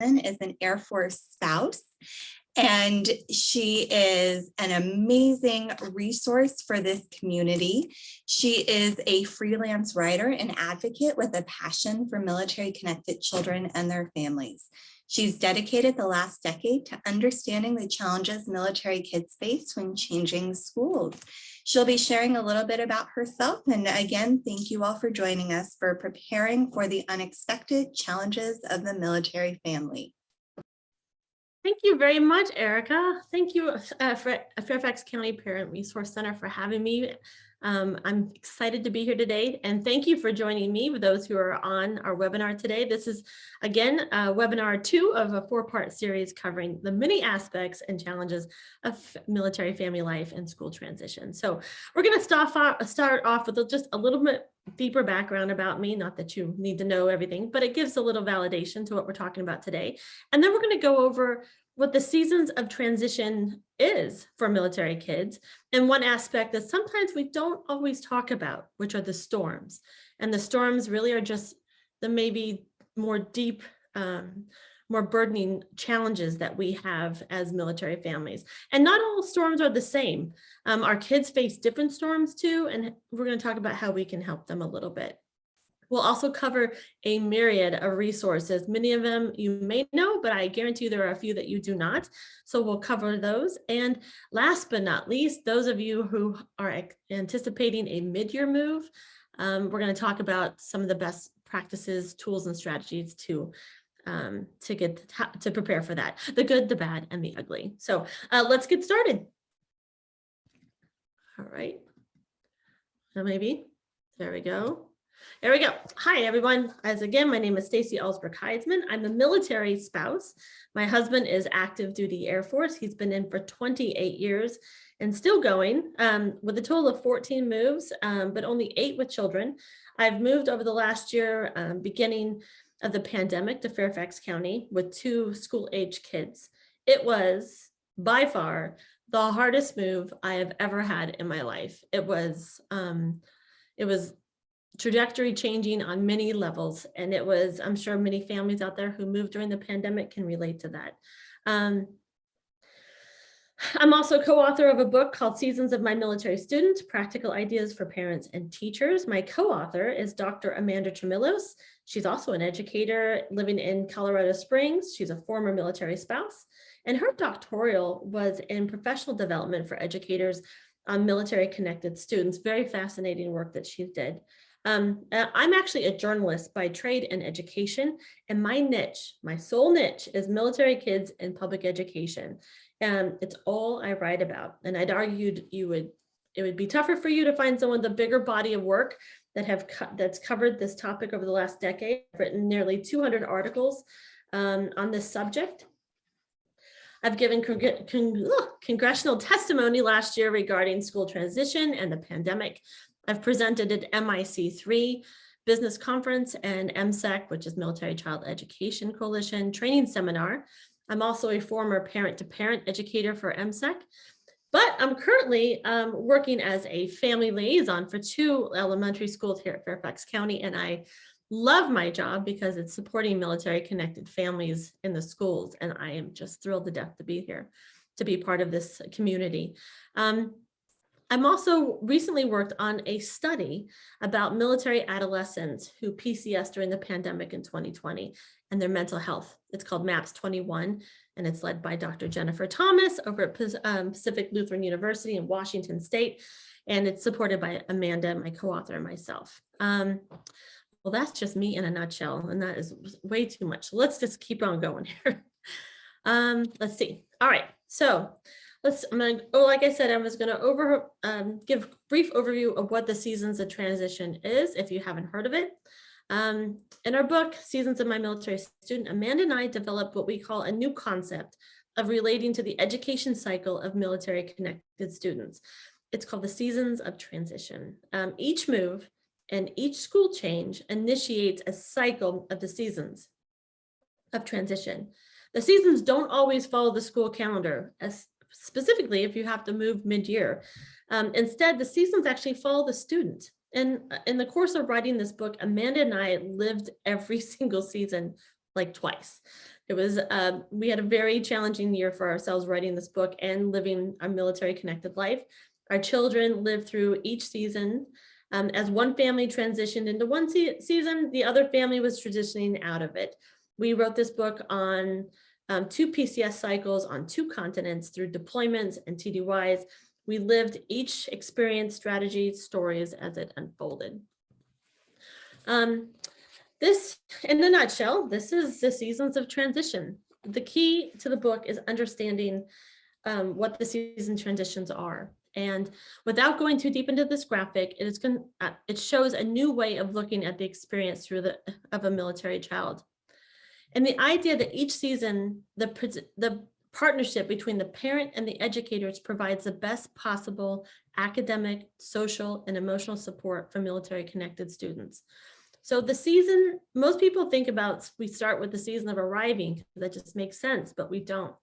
is an Air Force spouse, and she is an amazing resource for this community. She is a freelance writer and advocate with a passion for military-connected children and their families. She's dedicated the last decade to understanding the challenges military kids face when changing schools. She'll be sharing a little bit about herself. And again, thank you all for joining us for preparing for the unexpected challenges of the military family. Thank you very much, Erica. Thank you, Fairfax County Parent Resource Center, for having me. I'm excited to be here today, and thank you for joining me with those who are on our webinar today. This is, again, webinar 2 of a 4-part series covering the many aspects and challenges of military family life and school transition. So we're going to start off with just a little bit deeper background about me, not that you need to know everything, but it gives a little validation to what we're talking about today. And then we're going to go over what the seasons of transition is for military kids, and one aspect that sometimes we don't always talk about, which are the storms. And the storms really are just the maybe more deep, more burdening challenges that we have as military families. And not all storms are the same. Our kids face different storms too, and we're going to talk about how we can help them a little bit. We'll also cover a myriad of resources. Many of them you may know, but I guarantee you there are a few that you do not. So we'll cover those. And last but not least, those of you who are anticipating a mid-year move, we're going to talk about some of the best practices, tools, and strategies to prepare for that, the good, the bad, and the ugly. So let's get started. All right. So maybe, there we go. There we go. Hi, everyone. As again, my name is Stacy Allsbrook-Huisman. I'm a military spouse. My husband is active duty Air Force. He's been in for 28 years and still going with a total of 14 moves, but only 8 with children. I've moved over the last year, beginning of the pandemic, to Fairfax County with 2 school-age kids. It was by far the hardest move I have ever had in my life. It was trajectory changing on many levels. And it was, I'm sure many families out there who moved during the pandemic can relate to that. I'm also co-author of a book called Seasons of My Military Student, Practical Ideas for Parents and Teachers. My co-author is Dr. Amanda Tremillos. She's also an educator living in Colorado Springs. She's a former military spouse, and her doctoral was in professional development for educators on military-connected students. Very fascinating work that she did. I'm actually a journalist by trade and education, and my niche, my sole niche, is military kids and public education. It's all I write about, and I'd argued it would be tougher for you to find someone with a bigger body of work that's covered this topic over the last decade. I've written nearly 200 articles on this subject. I've given congressional testimony last year regarding school transition and the pandemic. I've presented at MIC3 Business Conference and MSEC, which is Military Child Education Coalition training seminar. I'm also a former parent-to-parent educator for MSEC, but I'm currently working as a family liaison for 2 elementary schools here at Fairfax County, and I love my job because it's supporting military-connected families in the schools, and I am just thrilled to death to be here, to be part of this community. I'm also recently worked on a study about military adolescents who PCS during the pandemic in 2020 and their mental health. It's called MAPS 21, and it's led by Dr. Jennifer Thomas over at Pacific Lutheran University in Washington State, and it's supported by Amanda, my co-author, and myself. Well, that's just me in a nutshell, and that is way too much. So let's just keep on going here. Let's see. All right, so like I said, I was going to give a brief overview of what the Seasons of Transition is, if you haven't heard of it. In our book, Seasons of My Military Student, Amanda and I developed what we call a new concept of relating to the education cycle of military connected students. It's called the Seasons of Transition. Each move and each school change initiates a cycle of the seasons of transition. The seasons don't always follow the school calendar, specifically if you have to move mid-year. Instead, the seasons actually follow the student. And in the course of writing this book, Amanda and I lived every single season like twice. We had a very challenging year for ourselves writing this book and living a military connected life. Our children lived through each season. As one family transitioned into one season, the other family was transitioning out of it. We wrote this book on 2 PCS cycles on 2 continents through deployments and TDYs. We lived each experience, strategies, stories as it unfolded. This, in a nutshell, this is the seasons of transition. The key to the book is understanding what the season transitions are. And without going too deep into this graphic, it shows a new way of looking at the experience of a military child. And the idea that each season, the partnership between the parent and the educators provides the best possible academic, social, and emotional support for military connected students. So the season, most people think about, we start with the season of arriving, that just makes sense, but we don't.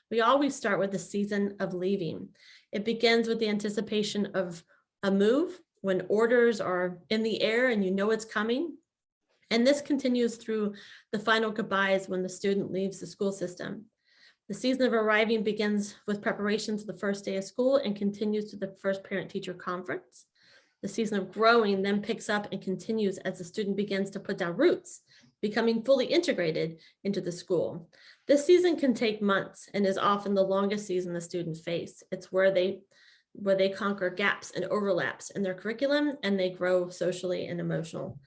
We always start with the season of leaving. It begins with the anticipation of a move, when orders are in the air and you know it's coming. And this continues through the final goodbyes when the student leaves the school system. The season of arriving begins with preparations for the first day of school and continues to the first parent-teacher conference. The season of growing then picks up and continues as the student begins to put down roots, becoming fully integrated into the school. This season can take months and is often the longest season the students face. It's where they conquer gaps and overlaps in their curriculum and they grow socially and emotionally.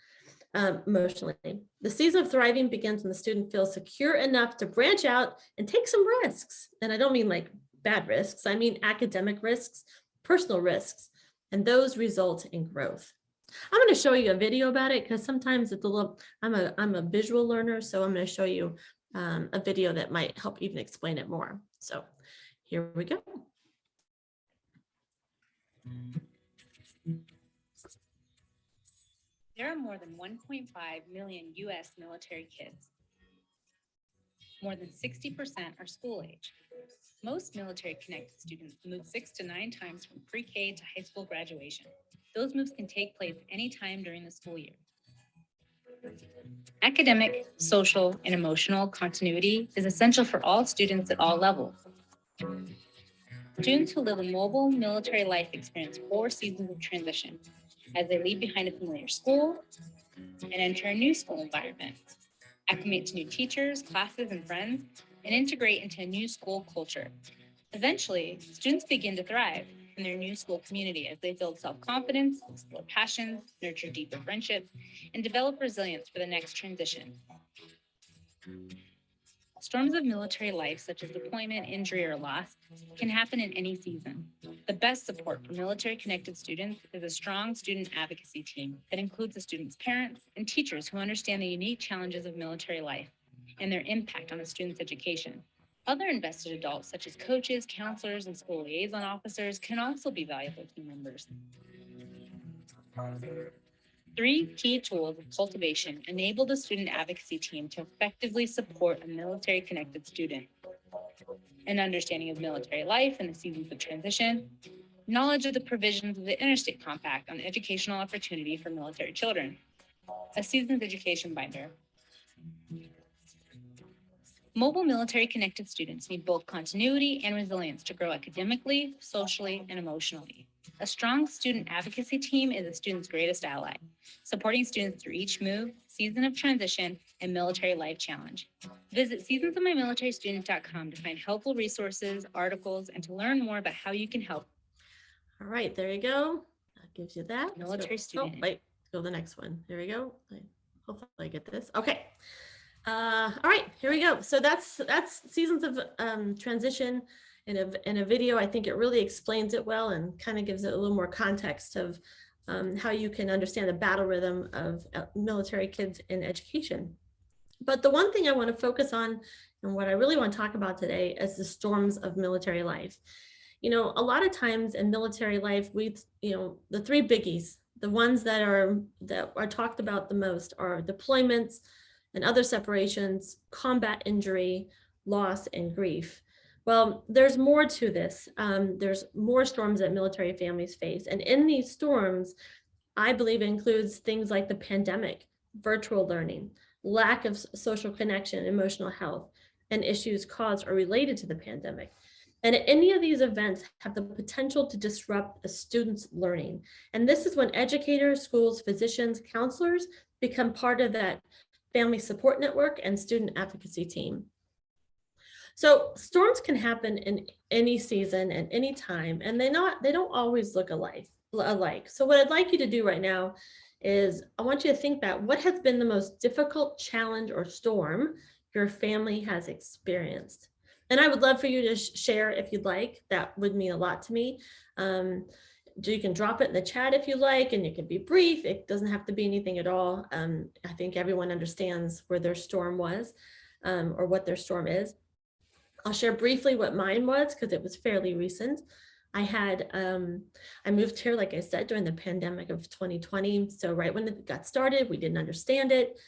The season of thriving begins when the student feels secure enough to branch out and take some risks. And I don't mean like bad risks, I mean academic risks, personal risks, and those result in growth. I'm going to show you a video about it because sometimes it's a little, I'm a visual learner, so I'm going to show you a video that might help even explain it more. So here we go. There are more than 1.5 million U.S. military kids. More than 60% are school age. Most military connected students move 6 to 9 times from pre-K to high school graduation. Those moves can take place anytime during the school year. Academic, social, and emotional continuity is essential for all students at all levels. Students who live a mobile military life experience 4 seasons of transition as they leave behind a familiar school and enter a new school environment, acclimate to new teachers, classes, and friends, and integrate into a new school culture. Eventually, students begin to thrive in their new school community as they build self-confidence, explore passions, nurture deeper friendships, and develop resilience for the next transition. Storms of military life, such as deployment, injury, or loss, can happen in any season. The best support for military-connected students is a strong student advocacy team that includes the students' parents and teachers who understand the unique challenges of military life and their impact on a student's education. Other invested adults, such as coaches, counselors, and school liaison officers, can also be valuable team members. 3 key tools of cultivation enable the student advocacy team to effectively support a military-connected student: an understanding of military life and the seasons of transition, knowledge of the provisions of the Interstate Compact on educational opportunity for military children, a seasons education binder. Mobile military-connected students need both continuity and resilience to grow academically, socially, and emotionally. A strong student advocacy team is a student's greatest ally, supporting students through each move, season of transition, and military life challenge. Visit seasonsofmymilitarystudent.com to find helpful resources, articles, and to learn more about how you can help. All right, there you go. That gives you that. Military student. Oh, wait, go to the next one. There we go. Hopefully I get this. Okay. All right, here we go. So that's seasons of transition in a video. I think it really explains it well and kind of gives it a little more context of how you can understand the battle rhythm of military kids in education. But the one thing I want to focus on and what I really want to talk about today is the storms of military life. You know, a lot of times in military life, the 3 biggies, the ones that are talked about the most are deployments and other separations, combat injury, loss, and grief. Well, there's more to this. There's more storms that military families face. And in these storms, I believe it includes things like the pandemic, virtual learning, lack of social connection, emotional health, and issues caused or related to the pandemic. And any of these events have the potential to disrupt a student's learning. And this is when educators, schools, physicians, counselors become part of that family support network and student advocacy team. So storms can happen in any season and any time, and they don't always look alike. So what I'd like you to do right now is I want you to think about what has been the most difficult challenge or storm your family has experienced. And I would love for you to share if you'd like. That would mean a lot to me. You can drop it in the chat if you like, and it can be brief. It doesn't have to be anything at all. I think everyone understands where their storm was, or what their storm is. I'll share briefly what mine was because it was fairly recent. I moved here, like I said, during the pandemic of 2020. So right when it got started, we didn't understand it.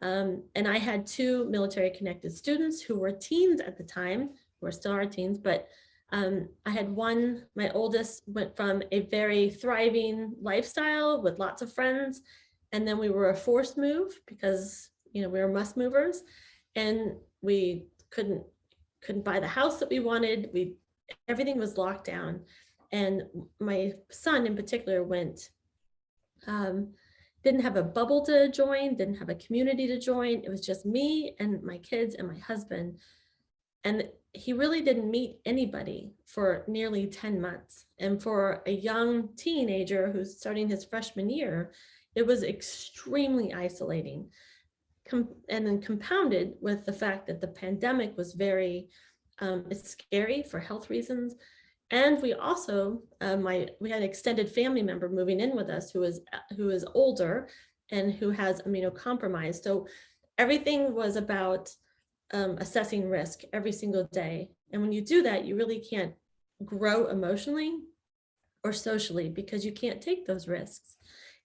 And I had two military connected students who were teens at the time, who are still our teens, but I had one, my oldest went from a very thriving lifestyle with lots of friends. And then we were a forced move because, we were must movers, and we couldn't buy the house that we wanted. Everything was locked down. And my son in particular didn't have a bubble to join, didn't have a community to join. It was just me and my kids and my husband. And he really didn't meet anybody for nearly 10 months. And for a young teenager who's starting his freshman year, it was extremely isolating. And then compounded with the fact that the pandemic was very scary for health reasons. And we also, we had an extended family member moving in with us who is older and who has immunocompromised. So everything was about assessing risk every single day. And when you do that, you really can't grow emotionally or socially because you can't take those risks.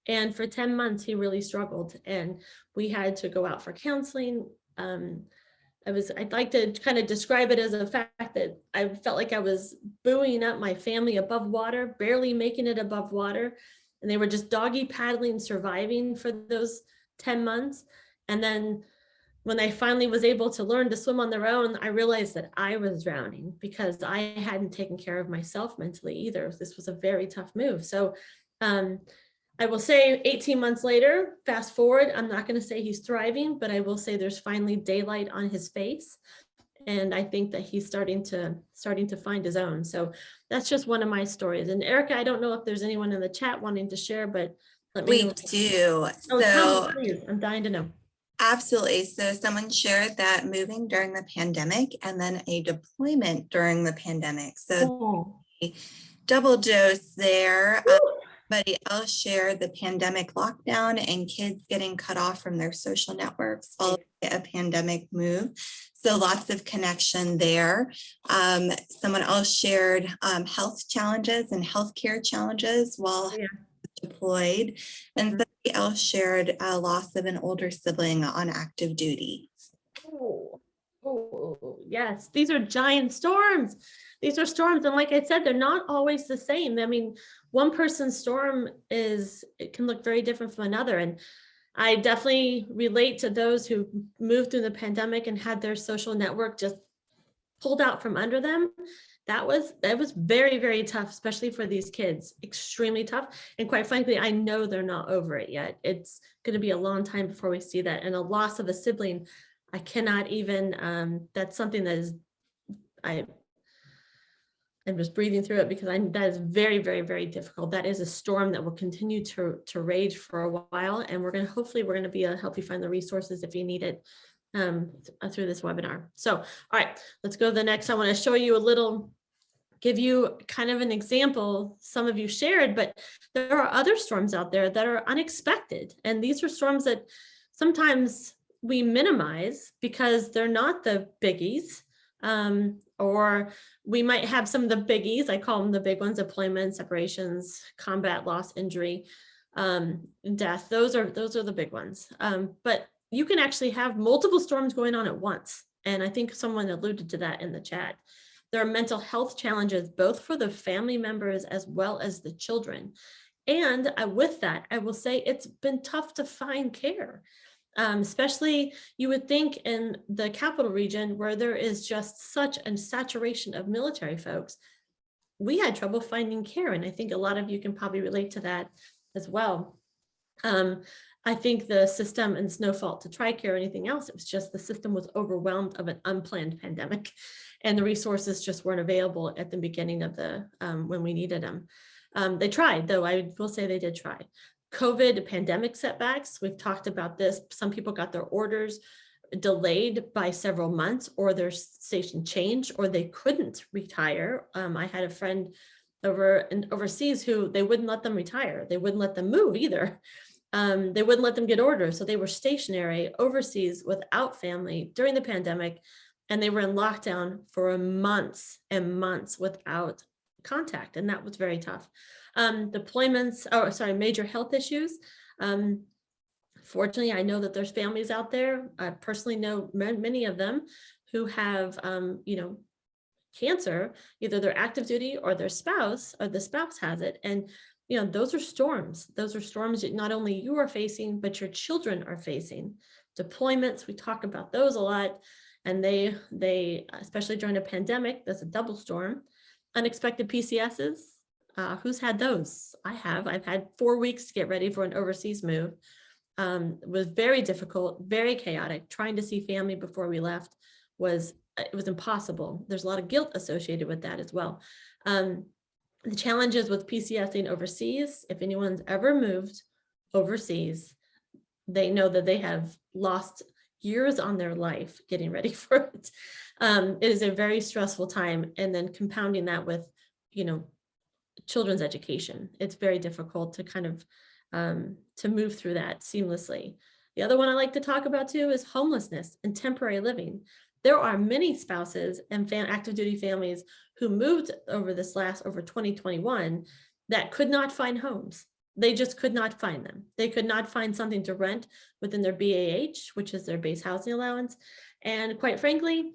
And for 10 months, he really struggled, and we had to go out for counseling. I'd like to kind of describe it as a fact that I felt like I was buoying up my family above water, barely making it above water. And they were just doggy paddling, surviving for those 10 months. And then when I finally was able to learn to swim on their own, I realized that I was drowning because I hadn't taken care of myself mentally either. This was a very tough move. So I will say 18 months later, fast forward, I'm not going to say he's thriving, but I will say there's finally daylight on his face. And I think that he's starting to find his own. So that's just one of my stories. And Erica, I don't know if there's anyone in the chat wanting to share, but let me know. We do. Oh, So please. I'm dying to know. absolutely. So someone shared that moving during the pandemic and then a deployment during the pandemic. So double dose there. Somebody else shared the pandemic lockdown and kids getting cut off from their social networks following a pandemic move. So lots of connection there. Someone else shared health challenges and healthcare challenges while deployed. And somebody else shared a loss of an older sibling on active duty. Oh, yes. These are giant storms. These are storms. And like I said, they're not always the same. I mean, one person's storm it can look very different from another. And I definitely relate to those who moved through the pandemic and had their social network just pulled out from under them. That was very, very tough, especially for these kids, extremely tough. And quite frankly, I know they're not over it yet. It's going to be a long time before we see that. And a loss of a sibling, I cannot even, that's something that is, I'm just breathing through it because that is very, very, very difficult. That is a storm that will continue to rage for a while. And hopefully we're going to be able to help you find the resources if you need it through this webinar. So, all right, let's go to the next. I want to show you give you kind of an example. Some of you shared, but there are other storms out there that are unexpected. And these are storms that sometimes we minimize because they're not the biggies. Or we might have some of the biggies, I call them the big ones: deployment, separations, combat, loss, injury, death. Those are the big ones. But you can actually have multiple storms going on at once. And I think someone alluded to that in the chat. There are mental health challenges, both for the family members as well as the children. And with that, I will say it's been tough to find care. Especially you would think in the capital region where there is just such a saturation of military folks, we had trouble finding care. And I think a lot of you can probably relate to that as well. I think the system, and it's no fault to TRICARE or anything else, it was just the system was overwhelmed of an unplanned pandemic and the resources just weren't available at the beginning of the, when we needed them. They tried, though, I will say they did try. COVID pandemic setbacks, we've talked about this. Some people got their orders delayed by several months, or their station changed, or they couldn't retire. I had a friend overseas who they wouldn't let them retire. They wouldn't let them move either. They wouldn't let them get orders. So they were stationary overseas without family during the pandemic, and they were in lockdown for months and months without contact. And that was very tough. Deployments, major health issues. Fortunately, I know that there's families out there. I personally know many of them who have, cancer, either their active duty or their spouse, or the spouse has it. And, those are storms. Those are storms that not only you are facing, but your children are facing. Deployments, we talk about those a lot. And they especially during a pandemic, that's a double storm. Unexpected PCSs. Who's had those? I have. I've had 4 weeks to get ready for an overseas move. It was very difficult, very chaotic. Trying to see family before we left was impossible. There's a lot of guilt associated with that as well. The challenges with PCSing overseas, if anyone's ever moved overseas, they know that they have lost years on their life getting ready for it. It is a very stressful time. And then compounding that with, children's education, it's very difficult to kind of to move through that seamlessly. The other one I like to talk about too is homelessness and temporary living. There are many spouses and active duty families who moved over 2021 that could not find homes. They just could not find them. They could not find something to rent within their BAH, which is their base housing allowance. And quite frankly,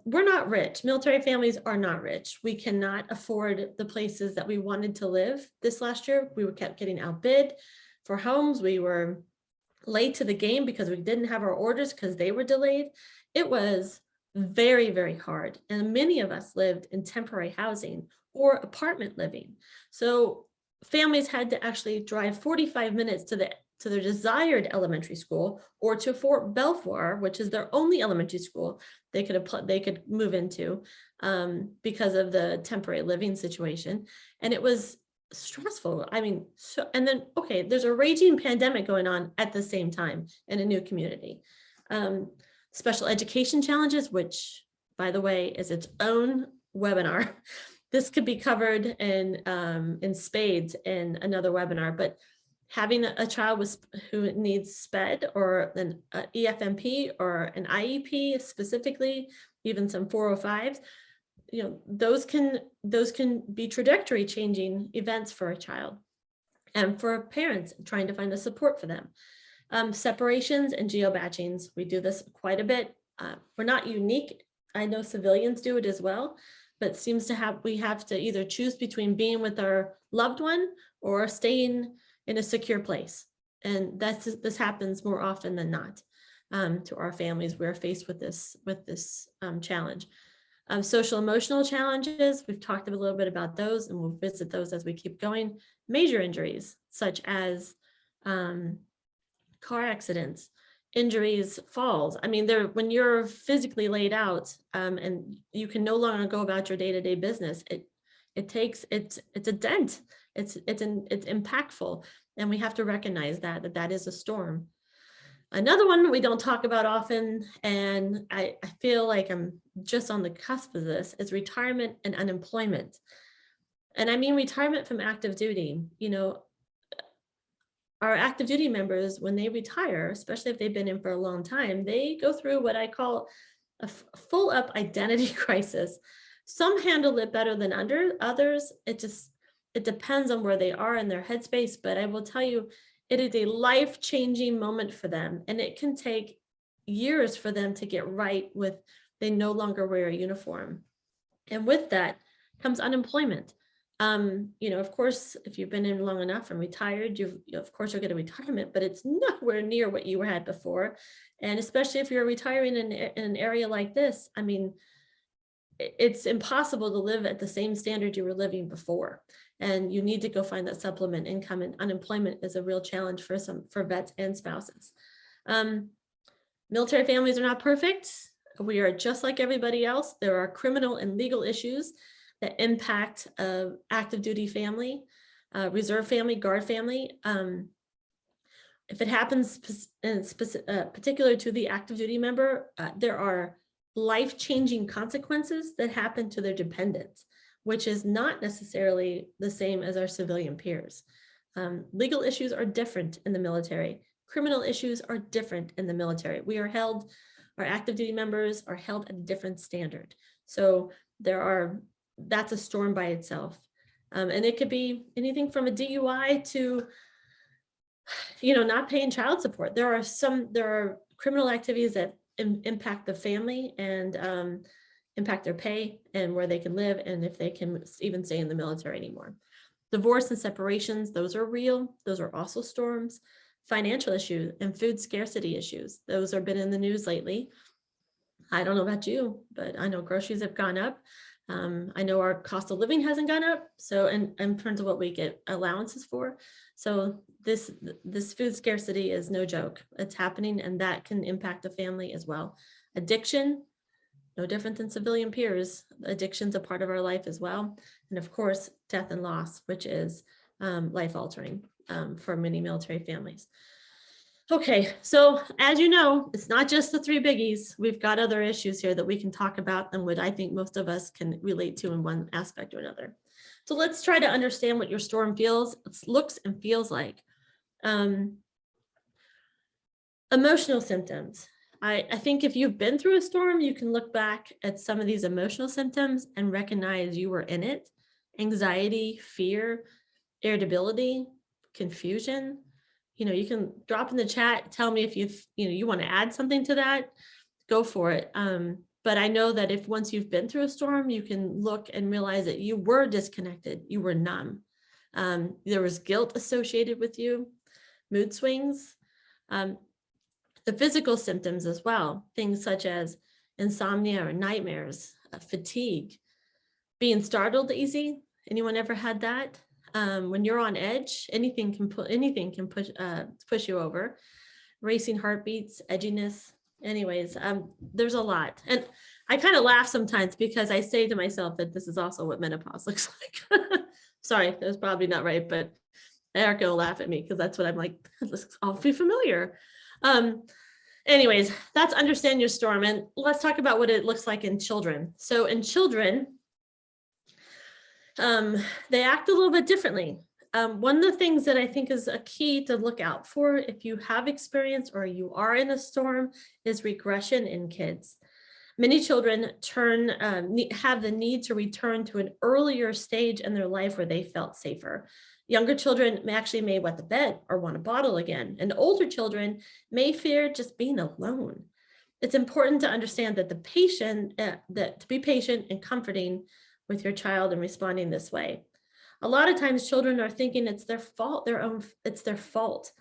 we're not rich. Military families are not rich. We cannot afford the places that we wanted to live this last year. We kept getting outbid for homes. We were late to the game because we didn't have our orders because they were delayed. It was very, very hard. And many of us lived in temporary housing or apartment living. So families had to actually drive 45 minutes to their desired elementary school, or to Fort Belvoir, which is their only elementary school they could move into because of the temporary living situation. And it was stressful. I mean, and then, okay, there's a raging pandemic going on at the same time in a new community. Special education challenges, which, by the way, is its own webinar. This could be covered in spades in another webinar, but having a child who needs SPED or an EFMP or an IEP specifically, even some 405s, those can be trajectory changing events for a child and for parents trying to find the support for them. Separations and geo-batchings, we do this quite a bit. We're not unique. I know civilians do it as well, but we have to either choose between being with our loved one or staying in a secure place. And this happens more often than not to our families. We're faced with this challenge. Social emotional challenges, we've talked a little bit about those, and we'll visit those as we keep going. Major injuries, such as car accidents, injuries, falls. I mean, when you're physically laid out and you can no longer go about your day-to-day business, it's a dent. It's impactful, and we have to recognize that is a storm. Another one we don't talk about often, and I feel like I'm just on the cusp of this, is retirement and unemployment. And I mean retirement from active duty. Our active duty members, when they retire, especially if they've been in for a long time, they go through what I call a full up identity crisis. Some handle it better than others. It depends on where they are in their headspace, but I will tell you, it is a life-changing moment for them, and it can take years for them to get right with they no longer wear a uniform. And with that comes unemployment. Of course, if you've been in long enough and retired, of course you'll get a retirement, but it's nowhere near what you had before. And especially if you're retiring in an area like this, I mean, it's impossible to live at the same standard you were living before. And you need to go find that supplement income, and unemployment is a real challenge for vets and spouses. Military families are not perfect. We are just like everybody else. There are criminal and legal issues that impact active duty family, reserve family, guard family. If it happens particular to the active duty member, there are life-changing consequences that happen to their dependents, which is not necessarily the same as our civilian peers. Legal issues are different in the military. Criminal issues are different in the military. Our active duty members are held at a different standard. So that's a storm by itself. And it could be anything from a DUI to, not paying child support. There are criminal activities that impact the family and impact their pay and where they can live, and if they can even stay in the military anymore. Divorce and separations, those are real. Those are also storms. Financial issues and food scarcity issues, those have been in the news lately. I don't know about you, but I know groceries have gone up. I know our cost of living hasn't gone up. So, and in terms of what we get allowances for. So this food scarcity is no joke. It's happening, and that can impact the family as well. Addiction, no different than civilian peers. Addiction's a part of our life as well. And of course, death and loss, which is life altering for many military families. Okay, so as you know, it's not just the three biggies. We've got other issues here that we can talk about and what I think most of us can relate to in one aspect or another. So let's try to understand what your storm looks and feels like. Emotional symptoms. I think if you've been through a storm, you can look back at some of these emotional symptoms and recognize you were in it. Anxiety, fear, irritability, confusion. You can drop in the chat, tell me if you want to add something to that, go for it. But I know that if once you've been through a storm, you can look and realize that you were disconnected, you were numb. There was guilt associated with you, mood swings, the physical symptoms as well, things such as insomnia or nightmares, fatigue, being startled easy. Anyone ever had that? When you're on edge, anything can push you over. Racing heartbeats, edginess. Anyways, there's a lot. And I kind of laugh sometimes because I say to myself that this is also what menopause looks like. Sorry, that's probably not right, but Erica will laugh at me because that's what I'm like, this looks awfully familiar. Anyways, that's understand your storm. And let's talk about what it looks like in children. So in children, they act a little bit differently. One of the things that I think is a key to look out for if you have experience or you are in a storm is regression in kids. Many children have the need to return to an earlier stage in their life where they felt safer. Younger children may wet the bed or want a bottle again, and older children may fear just being alone. It's important to understand that to be patient and comforting with your child and responding this way. A lot of times children are thinking it's their fault, it's their fault.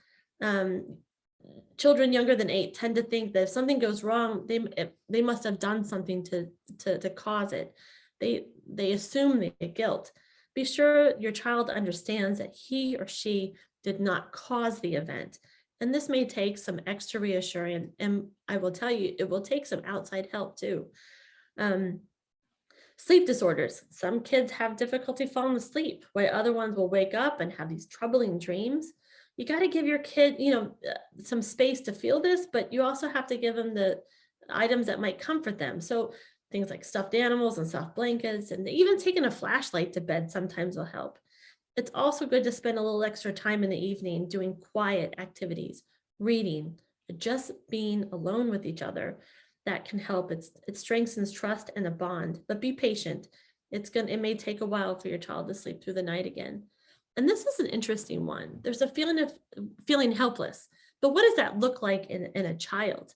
Children younger than 8 tend to think that if something goes wrong, they must have done something to cause it. They assume the guilt. Be sure your child understands that he or she did not cause the event. And this may take some extra reassurance. And I will tell you, it will take some outside help too. Sleep disorders. Some kids have difficulty falling asleep, while other ones will wake up and have these troubling dreams. You got to give your kid, some space to feel this, but you also have to give them the items that might comfort them. So things like stuffed animals and soft blankets, and even taking a flashlight to bed sometimes will help. It's also good to spend a little extra time in the evening doing quiet activities, reading, just being alone with each other. That can help. It strengthens trust and a bond, but be patient. It may take a while for your child to sleep through the night again. And this is an interesting one. There's a feeling of feeling helpless, but what does that look like in a child?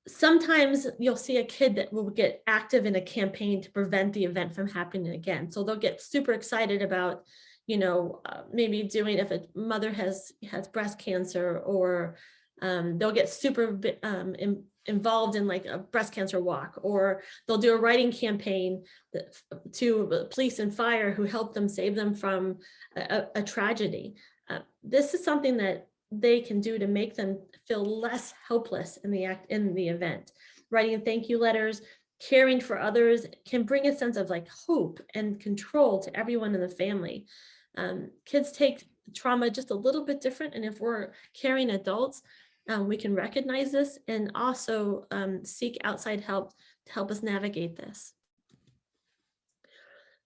sometimes you'll see a kid that will get active in a campaign to prevent the event from happening again. So they'll get super excited about, maybe doing, if a mother has breast cancer, or they'll get super involved in like a breast cancer walk, or they'll do a writing campaign to police and fire who helped them, save them from a tragedy. This is something that they can do to make them feel less helpless in the event. Writing thank you letters, caring for others can bring a sense of like hope and control to everyone in the family. Kids take trauma just a little bit different, and if we're caring adults, we can recognize this and also seek outside help to help us navigate this.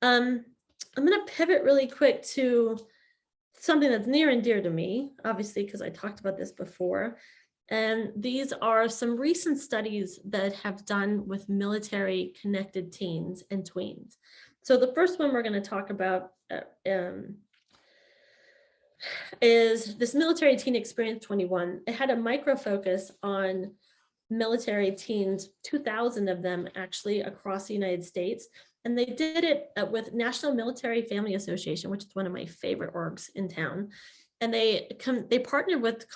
I'm going to pivot really quick to something that's near and dear to me, obviously, because I talked about this before. And these are some recent studies that have done with military connected teens and tweens. So the first one we're going to talk about is this Military Teen Experience 21. It had a micro focus on military teens, 2,000 of them actually across the United States. And they did it with National Military Family Association, which is one of my favorite orgs in town. And they partnered with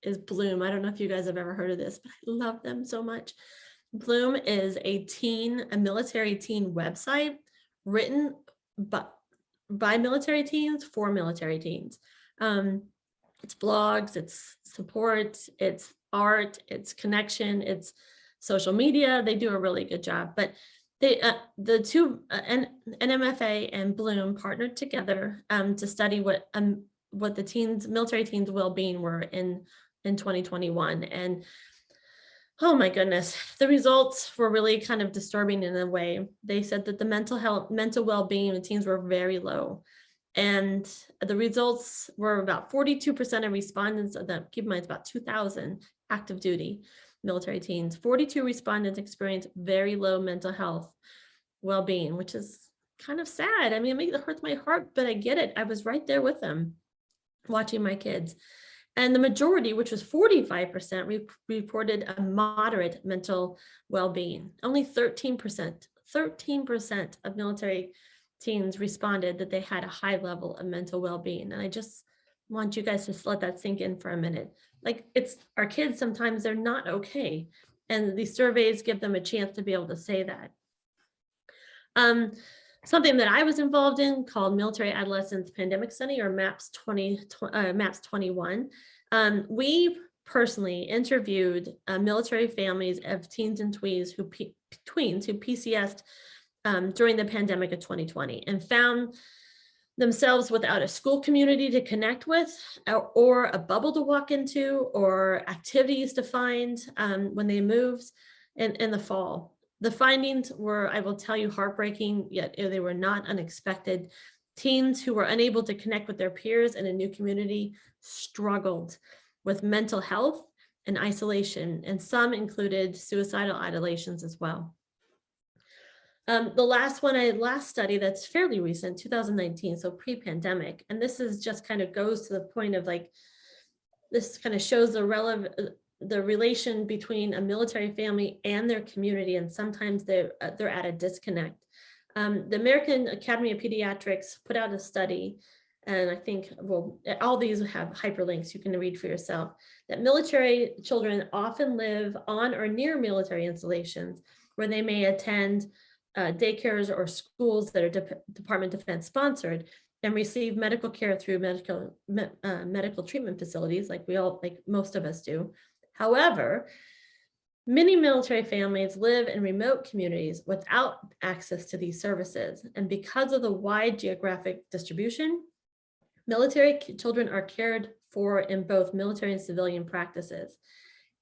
is Bloom. I don't know if you guys have ever heard of this, but I love them so much. Bloom is a military teen website written by military teens for military teens. It's blogs, it's support, it's art, it's connection, it's social media. They do a really good job. But the two, NMFA and Bloom, partnered together to study what the military teens' well-being were in 2021. And oh my goodness, the results were really kind of disturbing in a way. They said that the mental well-being of teens were very low. And the results were about 42% of respondents of them, keep in mind it's about 2,000 active duty military teens, 42 respondents experienced very low mental health well-being, which is kind of sad. I mean, it hurts my heart, but I get it. I was right there with them watching my kids. And the majority, which was 45%, reported a moderate mental well-being. Only 13% of military teens responded that they had a high level of mental well-being. And I just want you guys to let that sink in for a minute. Like, it's our kids, sometimes they're not okay. And these surveys give them a chance to be able to say that. Something that I was involved in called Military Adolescence Pandemic Study, or MAPS 21. We personally interviewed military families of teens and tweens who PCS'd during the pandemic of 2020 and found themselves without a school community to connect with, or a bubble to walk into, or activities to find when they moved in the fall. The findings were, I will tell you, heartbreaking, yet they were not unexpected. Teens who were unable to connect with their peers in a new community struggled with mental health and isolation, and some included suicidal ideations as well. The last study that's fairly recent, 2019, so pre-pandemic, and this is just kind of goes to the point of like, this kind of shows the relation between a military family and their community, and sometimes they're at a disconnect. The American Academy of Pediatrics put out a study, and I think, well, all these have hyperlinks you can read for yourself, that military children often live on or near military installations where they may attend daycares or schools that are Department of Defense sponsored, and receive medical care through medical treatment facilities, like most of us do. However, many military families live in remote communities without access to these services. And because of the wide geographic distribution, military children are cared for in both military and civilian practices.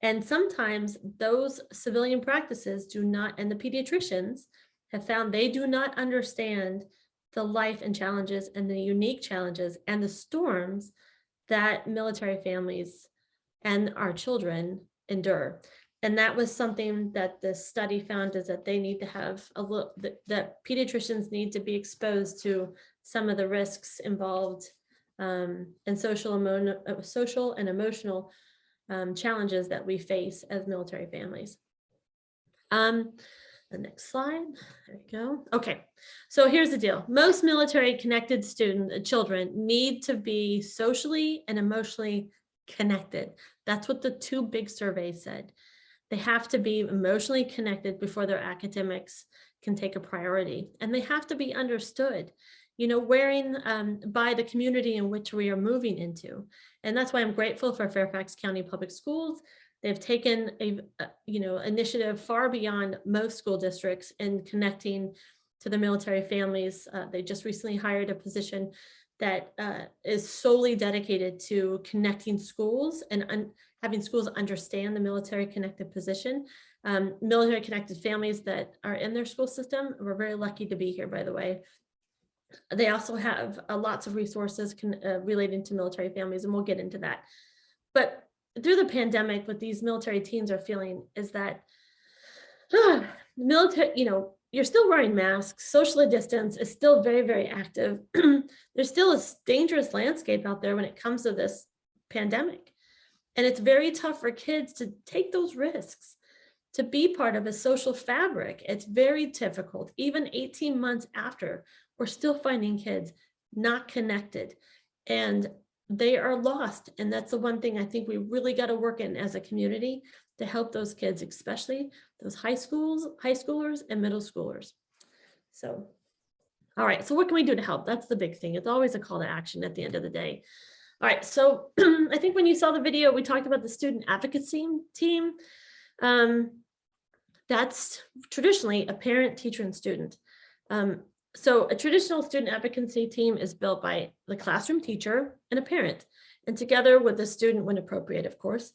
And sometimes those civilian practices do not, and the pediatricians have found they do not understand the life and challenges and the unique challenges and the storms that military families and our children endure. And that was something that the study found, is that they need to have that pediatricians need to be exposed to some of the risks involved and social and emotional challenges that we face as military families. The next slide. There you go. Okay, so here's the deal. Most military connected children need to be socially and emotionally connected. That's what the two big surveys said. They have to be emotionally connected before their academics can take a priority, and they have to be understood, wearing by the community in which we are moving into. And that's why I'm grateful for Fairfax County Public Schools. They've taken a initiative far beyond most school districts in connecting to the military families. They just recently hired a position that is solely dedicated to connecting schools and having schools understand the military connected position. Military connected families that are in their school system, we're very lucky to be here, by the way. They also have lots of resources relating to military families, and we'll get into that. But through the pandemic, what these military teens are feeling is that military, you're still wearing masks, social distance is still very, very active. There's still a dangerous landscape out there when it comes to this pandemic. And it's very tough for kids to take those risks, to be part of a social fabric. It's very difficult. Even 18 months after, we're still finding kids not connected and they are lost. And that's the one thing I think we really got to work in as a community to help those kids, especially those high schoolers and middle schoolers. So, all right, so what can we do to help? That's the big thing. It's always a call to action at the end of the day. All right, so I think when you saw the video, we talked about the student advocacy team. That's traditionally a parent, teacher, and student. So a traditional student advocacy team is built by the classroom teacher and a parent, and together with the student when appropriate, of course.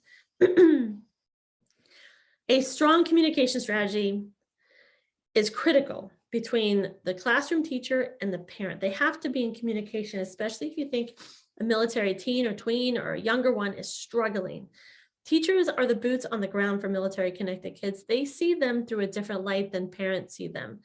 A strong communication strategy is critical between the classroom teacher and the parent. They have to be in communication, especially if you think a military teen or tween or a younger one is struggling. Teachers are the boots on the ground for military connected kids. They see them through a different light than parents see them.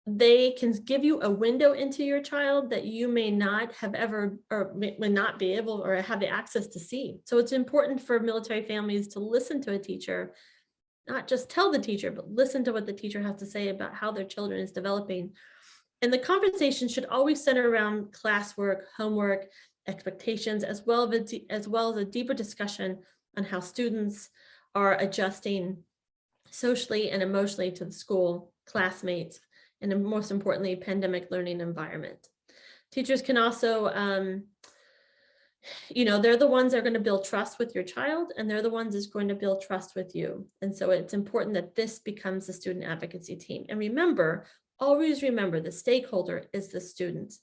They can give you a window into your child that you may not have ever, or may not be able or have the access to see. So it's important for military families to listen to a teacher, not just tell the teacher, but listen to what the teacher has to say about how their children is developing. And the conversation should always center around classwork, homework, expectations, as well as a deeper discussion on how students are adjusting socially and emotionally to the school, classmates, and most importantly, pandemic learning environment. Teachers can also, they're the ones that are going to build trust with your child, and they're the ones that's going to build trust with you. And so it's important that this becomes the student advocacy team. And remember, always remember, the stakeholder is the student.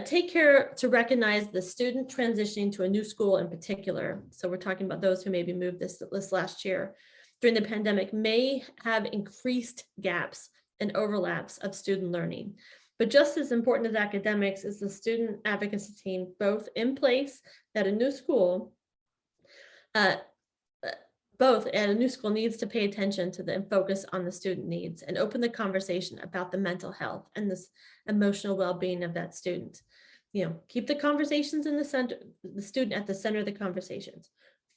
Take care to recognize the student transitioning to a new school in particular. So we're talking about those who maybe moved this last year during the pandemic may have increased gaps and overlaps of student learning. But just as important as academics is the student advocacy team, both in place at a new school, needs to pay attention to and focus on the student needs and open the conversation about the mental health and this emotional well-being of that student. Keep the conversations in the center, the student at the center of the conversations.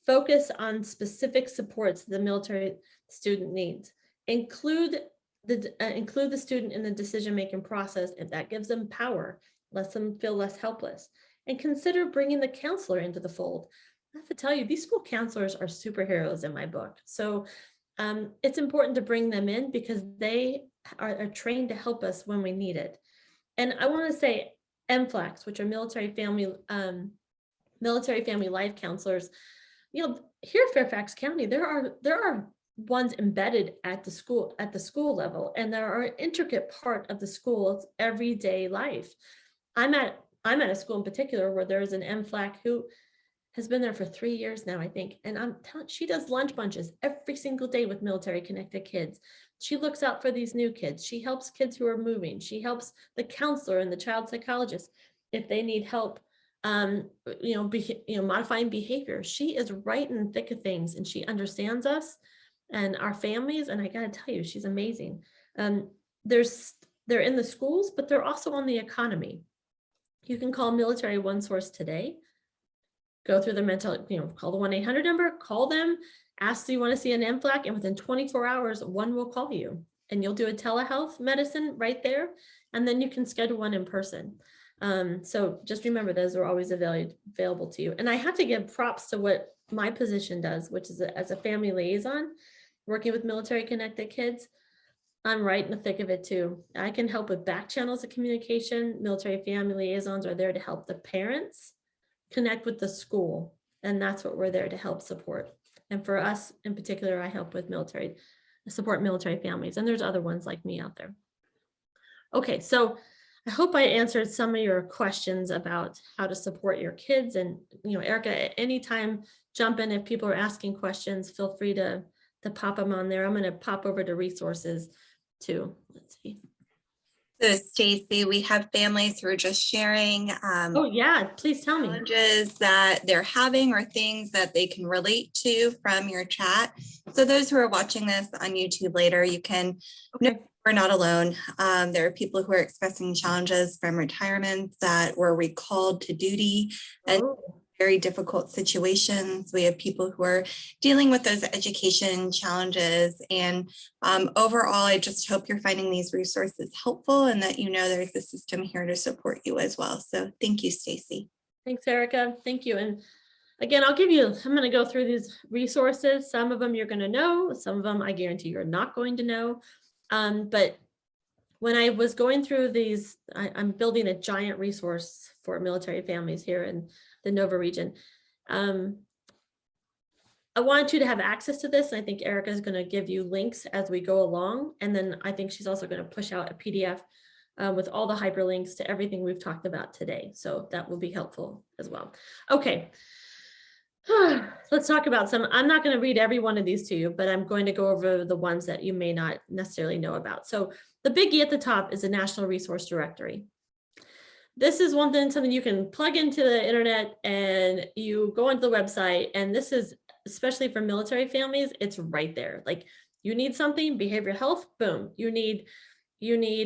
Focus on specific supports the military student needs. Include the student in the decision-making process if that gives them power, lets them feel less helpless. And consider bringing the counselor into the fold. I have to tell you, these school counselors are superheroes in my book. So it's important to bring them in because they are trained to help us when we need it. And I want to say MFLACs, which are military family life counselors. Here at Fairfax County, there are ones embedded at the school level, and there are an intricate part of the school's everyday life. I'm at a school in particular where there is an MFLAC who has been there for 3 years now, I think. And I'm telling, she does lunch bunches every single day with military connected kids. She looks out for these new kids. She helps kids who are moving. She helps the counselor and the child psychologist if they need help, modifying behavior. She is right in the thick of things, and she understands us and our families. And I got to tell you, she's amazing. They're in the schools, but they're also on the economy. You can call Military One Source today. go through the mental, call the 1-800 number, call them, ask, do you want to see an NFLAC? And within 24 hours, one will call you and you'll do a telehealth medicine right there. And then you can schedule one in person. So just remember, those are always available to you. And I have to give props to what my position does, which is as a family liaison, working with military connected kids. I'm right in the thick of it too. I can help with back channels of communication. Military family liaisons are there to help the parents connect with the school. And that's what we're there to help support. And for us in particular, I help with support military families. And there's other ones like me out there. Okay, so I hope I answered some of your questions about how to support your kids. And, Erica, at any time, jump in. If people are asking questions, feel free to pop them on there. I'm going to pop over to resources too. Let's see. So Stacy, we have families who are just sharing Oh yeah, please tell me. challenges that they're having or things that they can relate to from your chat. So those who are watching this on YouTube later, you can know we're not alone. There are people who are expressing challenges from retirement that were recalled to duty and very difficult situations. We have people who are dealing with those education challenges. And overall, I just hope you're finding these resources helpful and that there's a system here to support you as well. So thank you, Stacy. Thanks, Erica. Thank you. And again, I'm going to go through these resources. Some of them you're going to know, some of them I guarantee you're not going to know. But when I was going through these, I'm building a giant resource for military families here in the Nova region. I want you to have access to this. And I think Erica is going to give you links as we go along. And then I think she's also going to push out a PDF with all the hyperlinks to everything we've talked about today. So that will be helpful as well. Okay. Let's talk about some. I'm not going to read every one of these to you, but I'm going to go over the ones that you may not necessarily know about. So the biggie at the top is the National Resource Directory. This is something you can plug into the internet and you go onto the website. And this is especially for military families, it's right there. Like you need something, behavioral health, boom. You need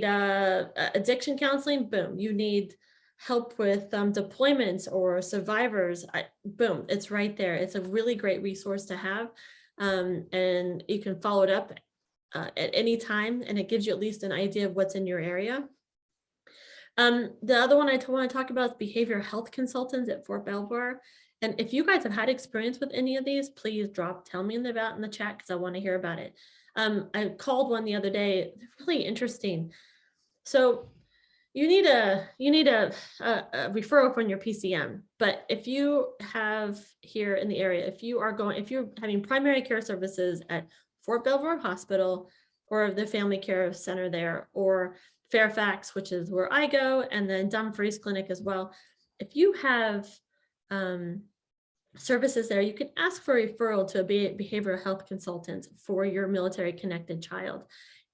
addiction counseling, boom. You need help with deployments or survivors, boom, it's right there. It's a really great resource to have. And you can follow it up at any time, and it gives you at least an idea of what's in your area. The other one I want to talk about is behavioral health consultants at Fort Belvoir. And if you guys have had experience with any of these, please tell me in the chat because I want to hear about it. I called one the other day. They're really interesting. So you need a referral from your PCM, but if you have here in the area, if you're having primary care services at Fort Belvoir Hospital or the Family Care Center there, or Fairfax, which is where I go, and then Dumfries Clinic as well. If you have services there, you can ask for a referral to a behavioral health consultant for your military connected child.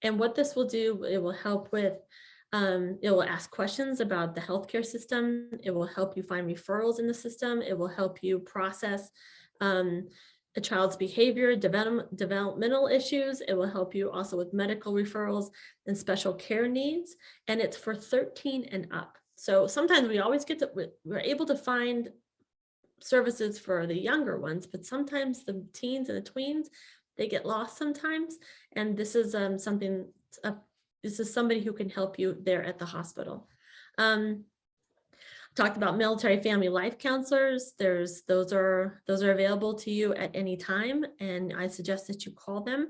And what this will do, it will help with it will ask questions about the healthcare system. It will help you find referrals in the system. It will help you process a child's behavior, developmental issues. It will help you also with medical referrals and special care needs. And it's for 13 and up. So sometimes we're able to find services for the younger ones, but sometimes the teens and the tweens, they get lost sometimes. And this is this is somebody who can help you there at the hospital. Talked about military family life counselors. Those are available to you at any time, and I suggest that you call them.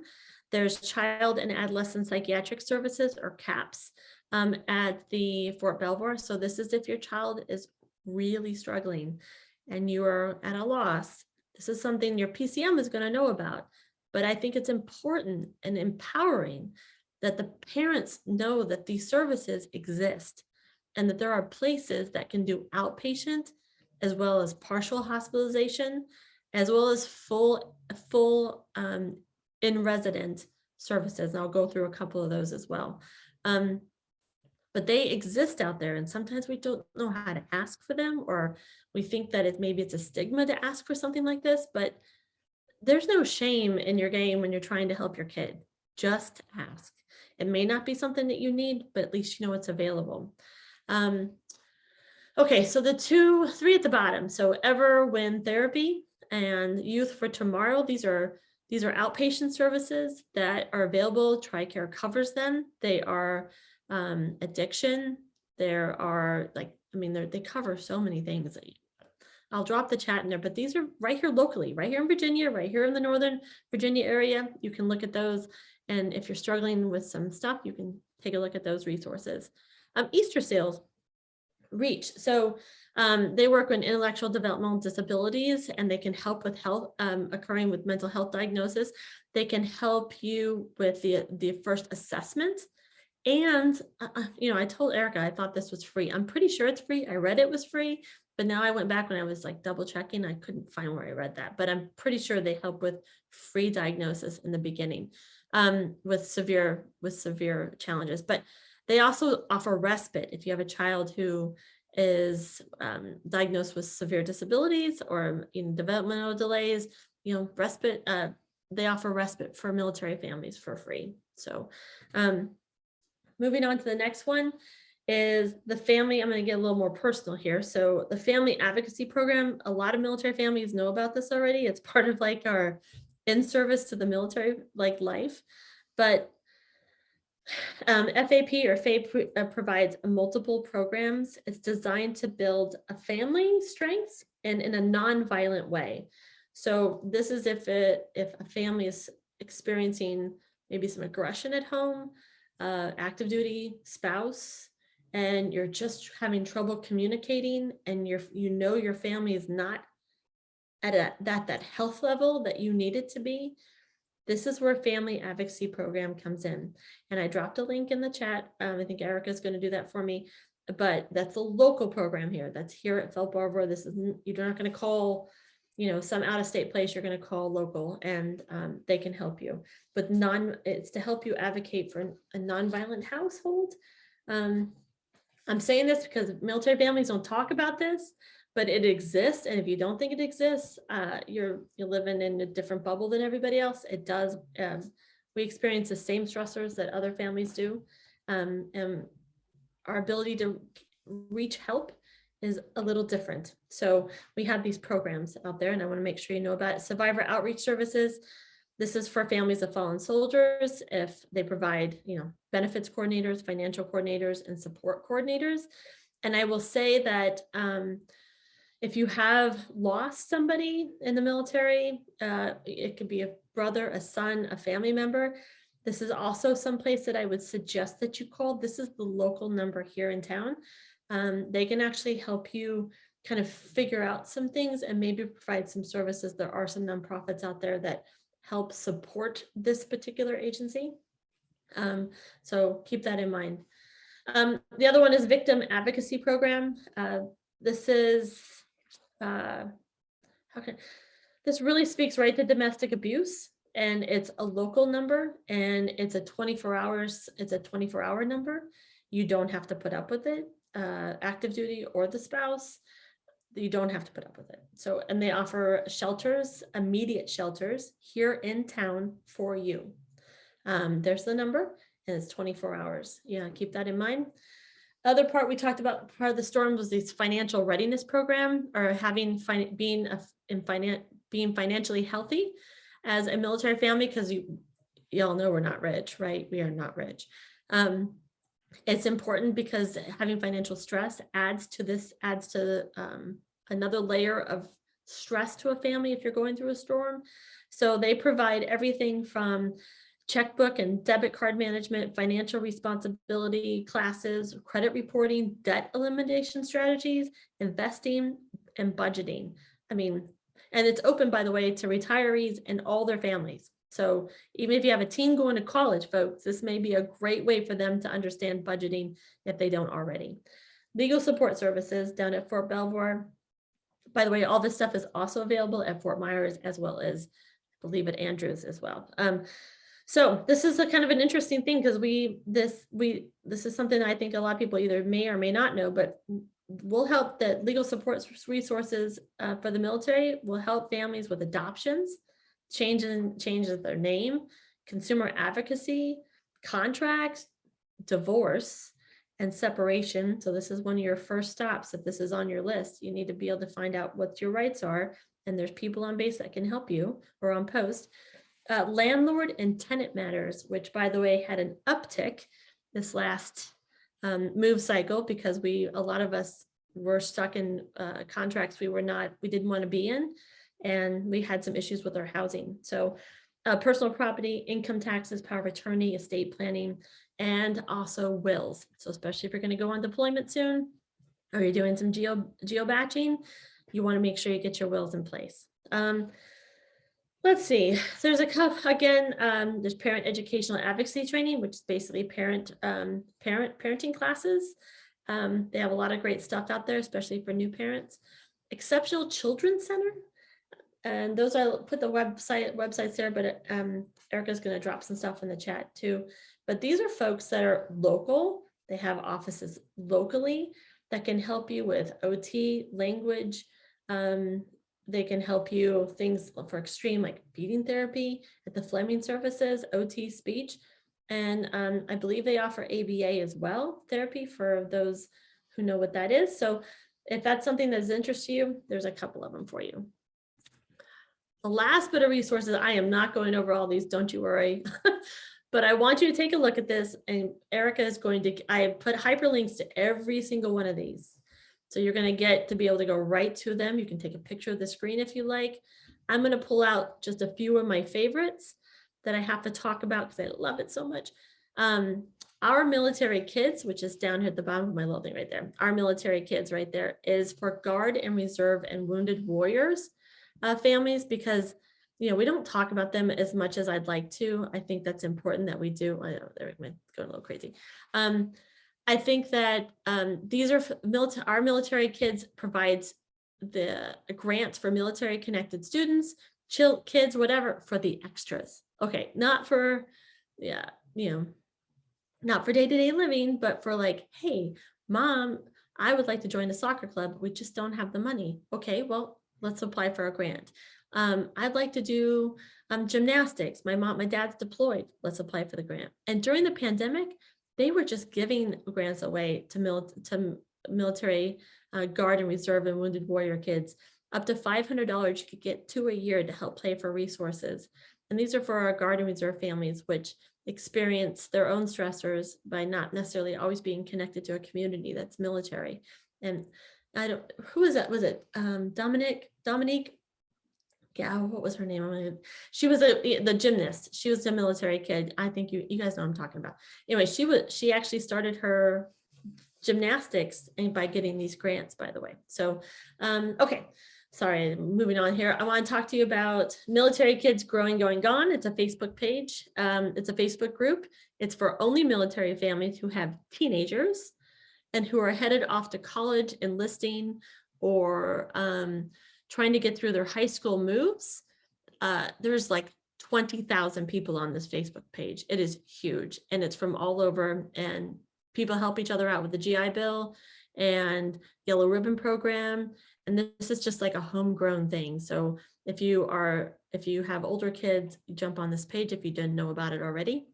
There's child and adolescent psychiatric services, or CAPS, at the Fort Belvoir. So this is if your child is really struggling and you are at a loss. This is something your PCM is going to know about, but I think it's important and empowering that the parents know that these services exist and that there are places that can do outpatient as well as partial hospitalization, as well as full in-resident services. And I'll go through a couple of those as well. But they exist out there, and sometimes we don't know how to ask for them, or we think that maybe it's a stigma to ask for something like this, but there's no shame in your game when you're trying to help your kid. Just ask. It may not be something that you need, but at least you know it's available. Okay, so the three at the bottom. So Ever Win Therapy and Youth for Tomorrow. These are outpatient services that are available. TRICARE covers them. They are addiction. There are they cover so many things. I'll drop the chat in there, but these are right here locally, right here in Virginia, right here in the Northern Virginia area. You can look at those. And if you're struggling with some stuff, you can take a look at those resources. Easter sales. Reach. So they work on intellectual developmental disabilities, and they can help with health occurring with mental health diagnosis. They can help you with the first assessment. And, I told Erica, I thought this was free. I'm pretty sure it's free. I read it was free, but now I went back when I was like double checking. I couldn't find where I read that, but I'm pretty sure they help with free diagnosis in the beginning with severe challenges. But they also offer respite if you have a child who is diagnosed with severe disabilities or in developmental delays, respite. They offer respite for military families for free. So moving on to the next one is the family. I'm going to get a little more personal here. So the family advocacy program, a lot of military families know about this already. It's part of like our in-service to the military life, but FAP or FAPE provides multiple programs. It's designed to build a family strength and in a non-violent way. So this is if a family is experiencing maybe some aggression at home, active duty spouse, and you're just having trouble communicating, and your family is not at that health level that you need it to be. This is where family advocacy program comes in. And I dropped a link in the chat. I think Erica's going to do that for me, but that's a local program here. That's here at Belvoir. This is, you're not going to call, some out-of-state place. You're going to call local, and they can help you. But it's to help you advocate for a nonviolent household. I'm saying this because military families don't talk about this, but it exists. And if you don't think it exists, you're living in a different bubble than everybody else. It does. We experience the same stressors that other families do. And our ability to reach help is a little different. So we have these programs out there, and I want to make sure you know about it. Survivor Outreach Services. This is for families of fallen soldiers. If they provide, benefits coordinators, financial coordinators, and support coordinators. And I will say that if you have lost somebody in the military, it could be a brother, a son, a family member. This is also someplace that I would suggest that you call. This is the local number here in town. They can actually help you kind of figure out some things and maybe provide some services. There are some nonprofits out there that help support this particular agency. So keep that in mind. The other one is Victim Advocacy Program. This is, this really speaks right to domestic abuse, and it's a local number, and it's a 24-hour number. You don't have to put up with it, active duty or the spouse. You don't have to put up with it. So, and they offer shelters, immediate shelters here in town for you. There's the number, and it's 24 hours. Yeah, keep that in mind. Other part we talked about, part of the storm, was this financial readiness program, or being financially healthy as a military family, because y'all know we're not rich, right? We are not rich. It's important because having financial stress adds to another layer of stress to a family if you're going through a storm. So they provide everything from checkbook and debit card management, financial responsibility classes, credit reporting, debt elimination strategies, investing, and budgeting. And it's open, by the way, to retirees and all their families. So even if you have a teen going to college, folks, this may be a great way for them to understand budgeting if they don't already. Legal support services down at Fort Belvoir. By the way, all this stuff is also available at Fort Myers, as well as, I believe, at Andrews as well. So this is a kind of an interesting thing, because this is something that I think a lot of people either may or may not know, but will help. That legal support resources for the military will help families with adoptions, changes their name, consumer advocacy, contracts, divorce, and separation. So this is one of your first stops. If this is on your list, you need to be able to find out what your rights are. And there's people on base that can help you, or on post. Landlord and tenant matters, which by the way, had an uptick this last move cycle, because a lot of us were stuck in contracts we didn't want to be in. And we had some issues with our housing. So personal property, income taxes, power of attorney, estate planning, and also wills. So especially if you're going to go on deployment soon, or you're doing some geo batching, you want to make sure you get your wills in place. Let's see, there's a couple, again, there's parent educational advocacy training, which is basically parenting classes. They have a lot of great stuff out there, especially for new parents. Exceptional Children's Center. And those, I'll put the websites there, but Erica's going to drop some stuff in the chat too. But these are folks that are local. They have offices locally that can help you with OT, language. They can help you things for extreme, like feeding therapy at the Fleming services, OT, speech. And I believe they offer ABA as well, therapy, for those who know what that is. So if that's something that's interests you, there's a couple of them for you. The last bit of resources, I am not going over all these, don't you worry. But I want you to take a look at this, and Erica is going to, I put hyperlinks to every single one of these. So you're going to get to be able to go right to them. You can take a picture of the screen if you like. I'm going to pull out just a few of my favorites that I have to talk about because I love it so much. Our Military Kids, which is down here at the bottom of my little thing right there. Our Military Kids right there is for Guard and Reserve and Wounded Warriors families, because we don't talk about them as much as I'd like to. I think that's important that we do. I know they're going a little crazy. I think that these are our Military Kids provides the grants for military connected students, kids, whatever, for the extras. Okay, not for, not for day-to-day living, but for like, hey, mom, I would like to join a soccer club. We just don't have the money. Okay, well, let's apply for a grant. I'd like to do gymnastics. My dad's deployed. Let's apply for the grant. And during the pandemic, they were just giving grants away to military Guard and Reserve and Wounded Warrior kids. Up to $500 you could get to a year to help pay for resources. And these are for our Guard and Reserve families, which experience their own stressors by not necessarily always being connected to a community that's military. And who is that? Was it Dominique? Yeah, what was her name? She was the gymnast. She was a military kid. I think you guys know what I'm talking about. Anyway, she actually started her gymnastics by getting these grants, by the way. So, okay, sorry, moving on here. I want to talk to you about Military Kids Growing, Going, Gone. It's a Facebook page. It's a Facebook group. It's for only military families who have teenagers and who are headed off to college, enlisting, or trying to get through their high school moves. There's like 20,000 people on this Facebook page. It is huge, and it's from all over, and people help each other out with the GI Bill and Yellow Ribbon Program. And this is just like a homegrown thing. So if you have older kids, you jump on this page if you didn't know about it already.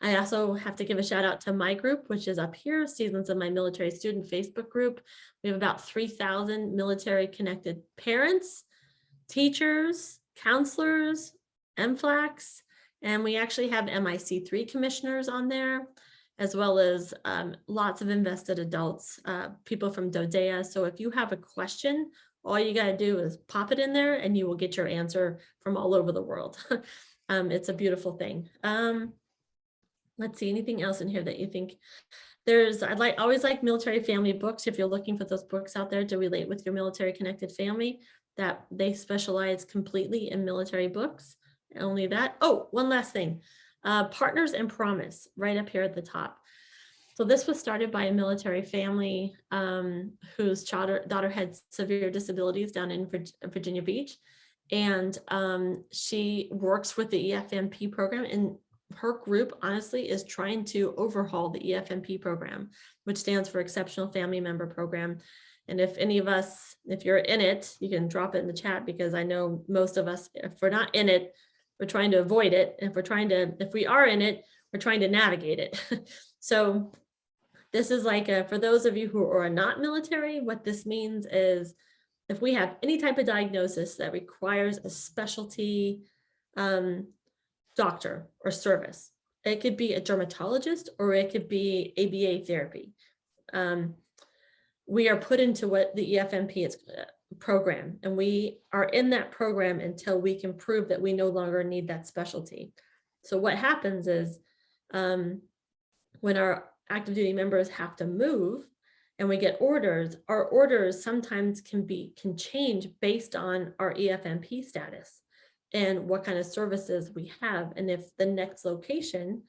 I also have to give a shout out to my group, which is up here, Seasons of My Military Student Facebook group. We have about 3,000 military connected parents, teachers, counselors, MFLACs, and we actually have MIC3 commissioners on there, as well as lots of invested adults, people from DODEA. So if you have a question, all you got to do is pop it in there and you will get your answer from all over the world. It's a beautiful thing. Let's see, anything else in here that you think always like military family books. If you're looking for those books out there to relate with your military connected family, that they specialize completely in military books. Only that. Oh, one last thing. Partners and Promise, right up here at the top. So this was started by a military family whose daughter had severe disabilities down in Virginia Beach. And she works with the EFMP program, and her group honestly is trying to overhaul the EFMP program, which stands for Exceptional Family Member Program. And if any of us, if you're in it, you can drop it in the chat, because I know most of us, if we're not in it, we're trying to avoid it. If we are in it, we're trying to navigate it. So this is like for those of you who are not military, what this means is if we have any type of diagnosis that requires a specialty doctor or service, it could be a dermatologist or it could be ABA therapy. We are put into what the EFMP is program, and we are in that program until we can prove that we no longer need that specialty. So what happens is when our active duty members have to move and we get orders, our orders sometimes can change based on our EFMP status and what kind of services we have, and if the next location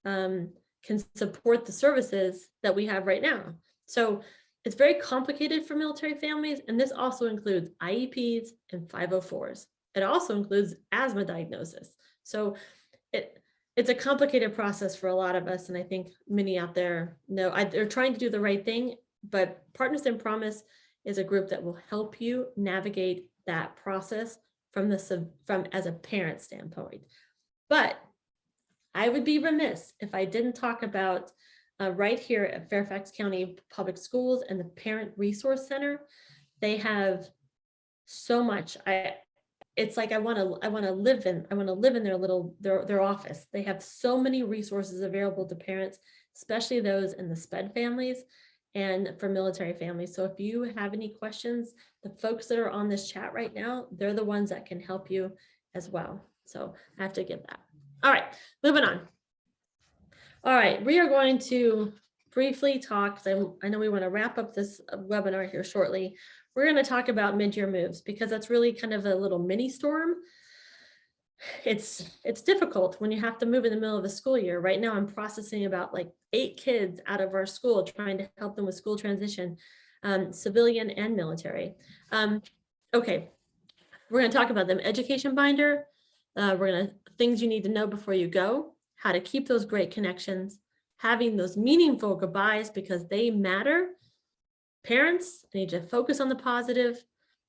can support the services that we have right now. So it's very complicated for military families, and this also includes IEPs and 504s. It also includes asthma diagnosis. So it's a complicated process for a lot of us, and I think many out there know they're trying to do the right thing, but Partners in Promise is a group that will help you navigate that process from as a parent standpoint. But I would be remiss if I didn't talk about right here at Fairfax County Public Schools and the Parent Resource Center. They have so much. It's like I want to live in their office. They have so many resources available to parents, especially those in the SPED families and for military families. So if you have any questions, the folks that are on this chat right now, they're the ones that can help you as well. So I have to give that. All right, moving on. All right, we are going to briefly talk, because I know we want to wrap up this webinar here shortly. We're going to talk about mid-year moves because that's really kind of a little mini storm. It's difficult when you have to move in the middle of a school year. Right now, I'm processing about like 8 kids out of our school, trying to help them with school transition, civilian and military. Okay, we're going to talk about them. Education binder. Things you need to know before you go, how to keep those great connections, having those meaningful goodbyes because they matter. Parents need to focus on the positive,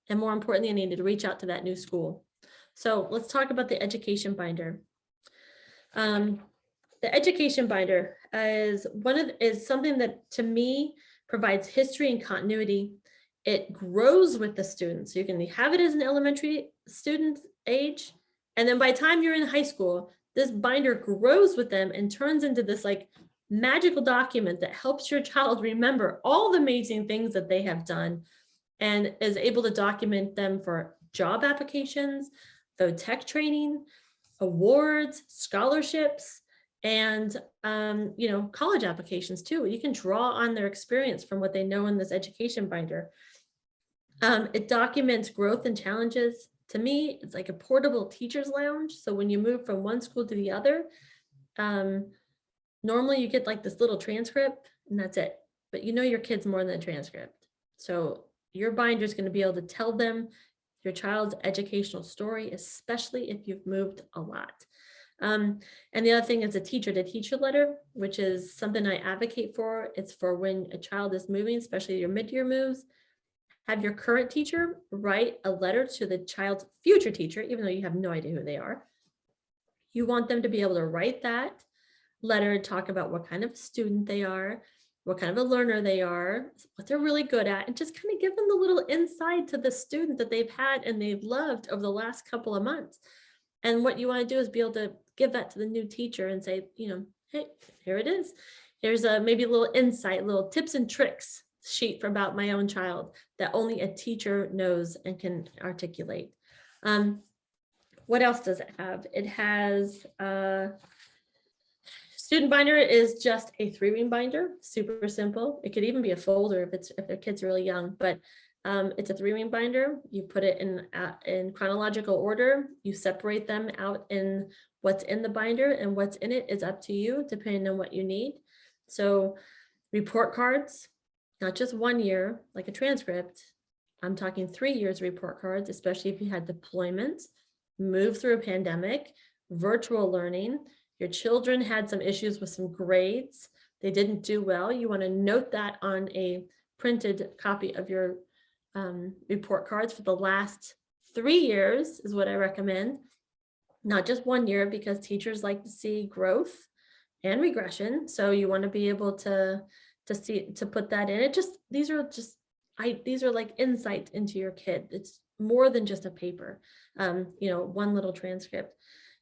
and more importantly, I need to reach out to that new school. So let's talk about the education binder. The education binder is something that to me provides history and continuity. It grows with the students. So you can have it as an elementary student age, and then by the time you're in high school, this binder grows with them and turns into this like magical document that helps your child remember all the amazing things that they have done and is able to document them for job applications, the tech training, awards, scholarships, and college applications too. You can draw on their experience from what they know in this education binder. It documents growth and challenges. To me, it's like a portable teacher's lounge. So when you move from one school to the other, normally you get like this little transcript and that's it. But you know your kid's more than a transcript. So your binder is going to be able to tell them your child's educational story, especially if you've moved a lot. And the other thing is a teacher-to-teacher letter, which is something I advocate for. It's for when a child is moving, especially your mid-year moves. Have your current teacher write a letter to the child's future teacher, even though you have no idea who they are. You want them to be able to write that letter and talk about what kind of student they are, what kind of a learner they are, what they're really good at, and just kind of give them the little insight to the student that they've had and they've loved over the last couple of months. And what you want to do is be able to give that to the new teacher and say, hey, here it is. Here's maybe a little insight, little tips and tricks sheet about my own child that only a teacher knows and can articulate. What else does it have? It has student binder is just a 3-ring binder, super simple. It could even be a folder if their kid's really young, but it's a 3-ring binder. You put it in chronological order. You separate them out in what's in the binder, and what's in it is up to you depending on what you need. So report cards, not just 1 year, like a transcript. I'm talking 3 years report cards, especially if you had deployments, move through a pandemic, virtual learning. Your children had some issues with some grades. They didn't do well. You want to note that on a printed copy of your report cards for the last 3 years is what I recommend. Not just 1 year, because teachers like to see growth and regression. So you want to be able to to put that in. These are like insights into your kid. It's more than just a paper, one little transcript.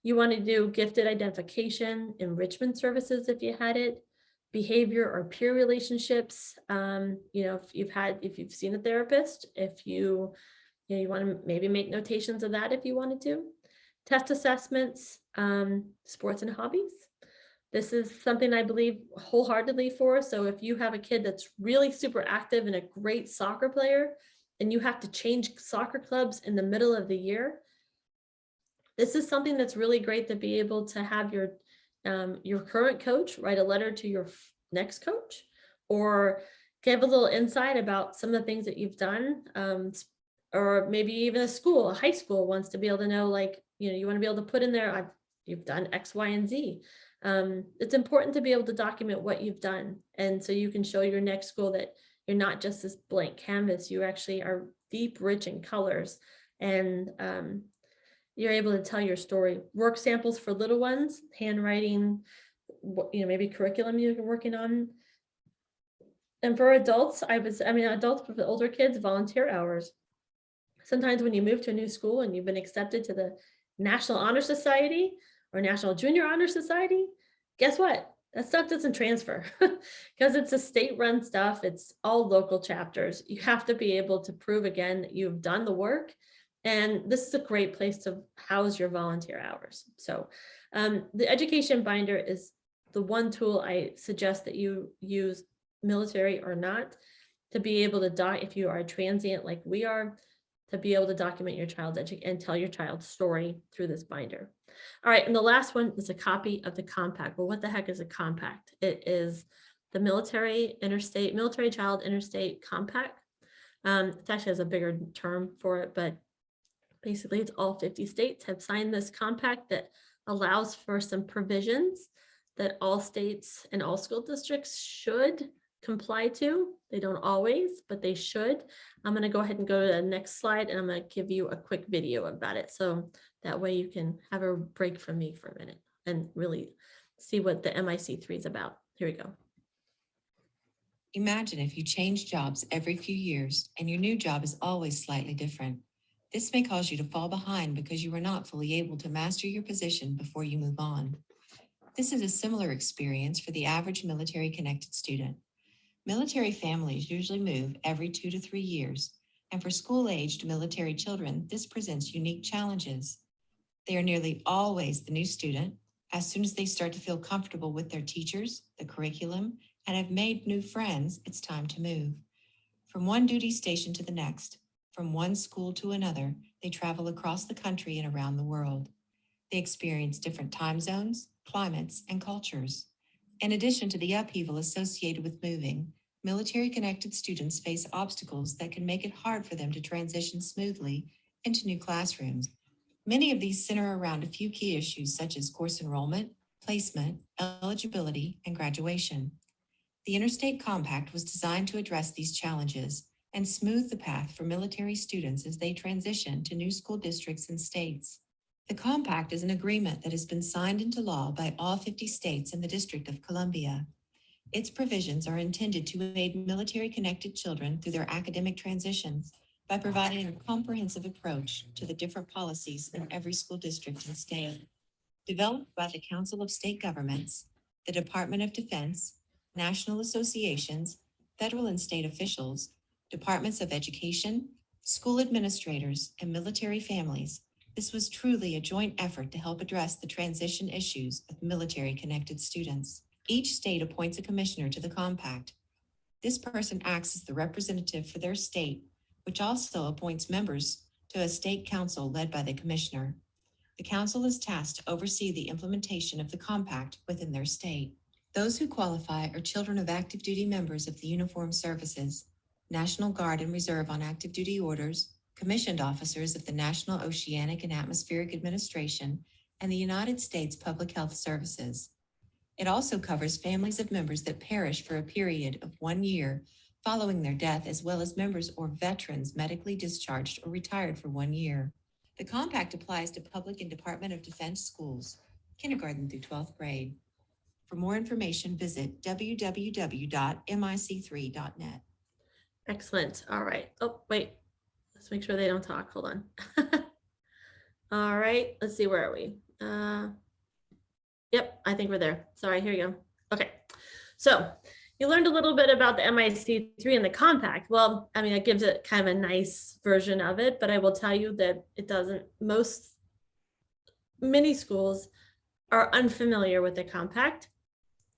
You want to do gifted identification, enrichment services if you had it, behavior or peer relationships. If you've seen a therapist, if you want to maybe make notations of that if you wanted to. Test assessments, sports and hobbies. This is something I believe wholeheartedly for. So if you have a kid that's really super active and a great soccer player, and you have to change soccer clubs in the middle of the year, this is something that's really great to be able to have your current coach write a letter to your next coach, or give a little insight about some of the things that you've done. Or maybe even a high school wants to be able to know, you want to be able to put in there, you've done X, Y, and Z. It's important to be able to document what you've done. And so you can show your next school that you're not just this blank canvas, you actually are deep, rich in colors, and you're able to tell your story. Work samples for little ones, handwriting, maybe curriculum you're working on. And for adults, adults with older kids, volunteer hours. Sometimes when you move to a new school and you've been accepted to the National Honor Society or National Junior Honor Society, guess what? That stuff doesn't transfer because it's a state-run stuff. It's all local chapters. You have to be able to prove again that you've done the work. And this is a great place to house your volunteer hours. So the education binder is the one tool I suggest that you use, military or not, to be able to if you are transient like we are, to be able to document your child's and tell your child's story through this binder. All right, and the last one is a copy of the compact. Well, what the heck is a compact? It is the military child interstate compact. It actually has a bigger term for it, but basically it's all 50 states have signed this compact that allows for some provisions that all states and all school districts should comply to. They don't always, but they should. I'm going to go ahead and go to the next slide, and I'm going to give you a quick video about it. So that way you can have a break from me for a minute and really see what the MIC3 is about. Here we go. Imagine if you change jobs every few years and your new job is always slightly different. This may cause you to fall behind because you are not fully able to master your position before you move on. This is a similar experience for the average military-connected student. Military families usually move every 2 to 3 years, and for school-aged military children, this presents unique challenges. They are nearly always the new student. As soon as they start to feel comfortable with their teachers, the curriculum, and have made new friends, it's time to move. From one duty station to the next, from one school to another, they travel across the country and around the world. They experience different time zones, climates, and cultures. In addition to the upheaval associated with moving, military-connected students face obstacles that can make it hard for them to transition smoothly into new classrooms. Many of these center around a few key issues such as course enrollment, placement, eligibility, and graduation. The Interstate Compact was designed to address these challenges and smooth the path for military students as they transition to new school districts and states. The Compact is an agreement that has been signed into law by all 50 states and the District of Columbia. Its provisions are intended to aid military-connected children through their academic transitions by providing a comprehensive approach to the different policies in every school district and state. Developed by the Council of State Governments, the Department of Defense, national associations, federal and state officials, departments of education, school administrators, and military families, this was truly a joint effort to help address the transition issues of military-connected students. Each state appoints a commissioner to the compact. This person acts as the representative for their state, which also appoints members to a state council led by the commissioner. The council is tasked to oversee the implementation of the compact within their state. Those who qualify are children of active duty members of the Uniformed Services, National Guard and Reserve on active duty orders, commissioned officers of the National Oceanic and Atmospheric Administration, and the United States Public Health Services. It also covers families of members that perish for a period of 1 year following their death, as well as members or veterans medically discharged or retired for 1 year. The compact applies to public and Department of Defense schools, kindergarten through 12th grade. For more information, visit www.mic3.net. Excellent. All right. Oh, wait. Let's make sure they don't talk. Hold on. All right. Let's see. Where are we? Yep. I think we're there. Sorry. Here you go. Okay. So you learned a little bit about the MIC3 and the compact. Well, I mean, it gives it kind of a nice version of it, but I will tell you that it doesn't. Many schools are unfamiliar with the compact.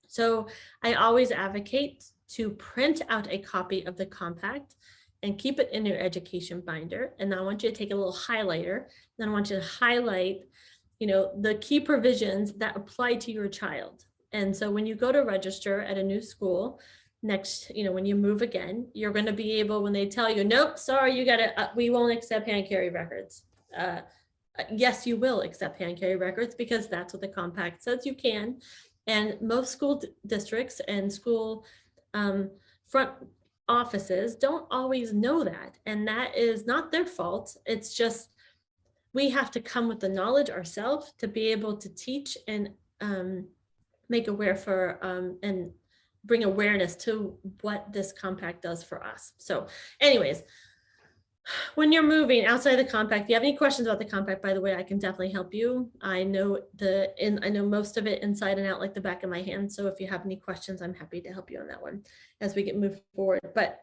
So I always advocate to print out a copy of the compact and keep it in your education binder. And I want you to take a little highlighter. Then I want you to highlight, the key provisions that apply to your child. And so when you go to register at a new school, next, when you move again, you're going to be able, when they tell you, nope, sorry, you got to, we won't accept hand carry records. Yes, you will accept hand carry records because that's what the compact says you can. And most school districts and school front offices don't always know that. And that is not their fault. It's just, we have to come with the knowledge ourselves to be able to teach and make aware for and bring awareness to what this compact does for us. So anyways, when you're moving outside the compact, if you have any questions about the compact, by the way, I can definitely help you. I know I know most of it inside and out like the back of my hand. So if you have any questions, I'm happy to help you on that one as we get moved forward. But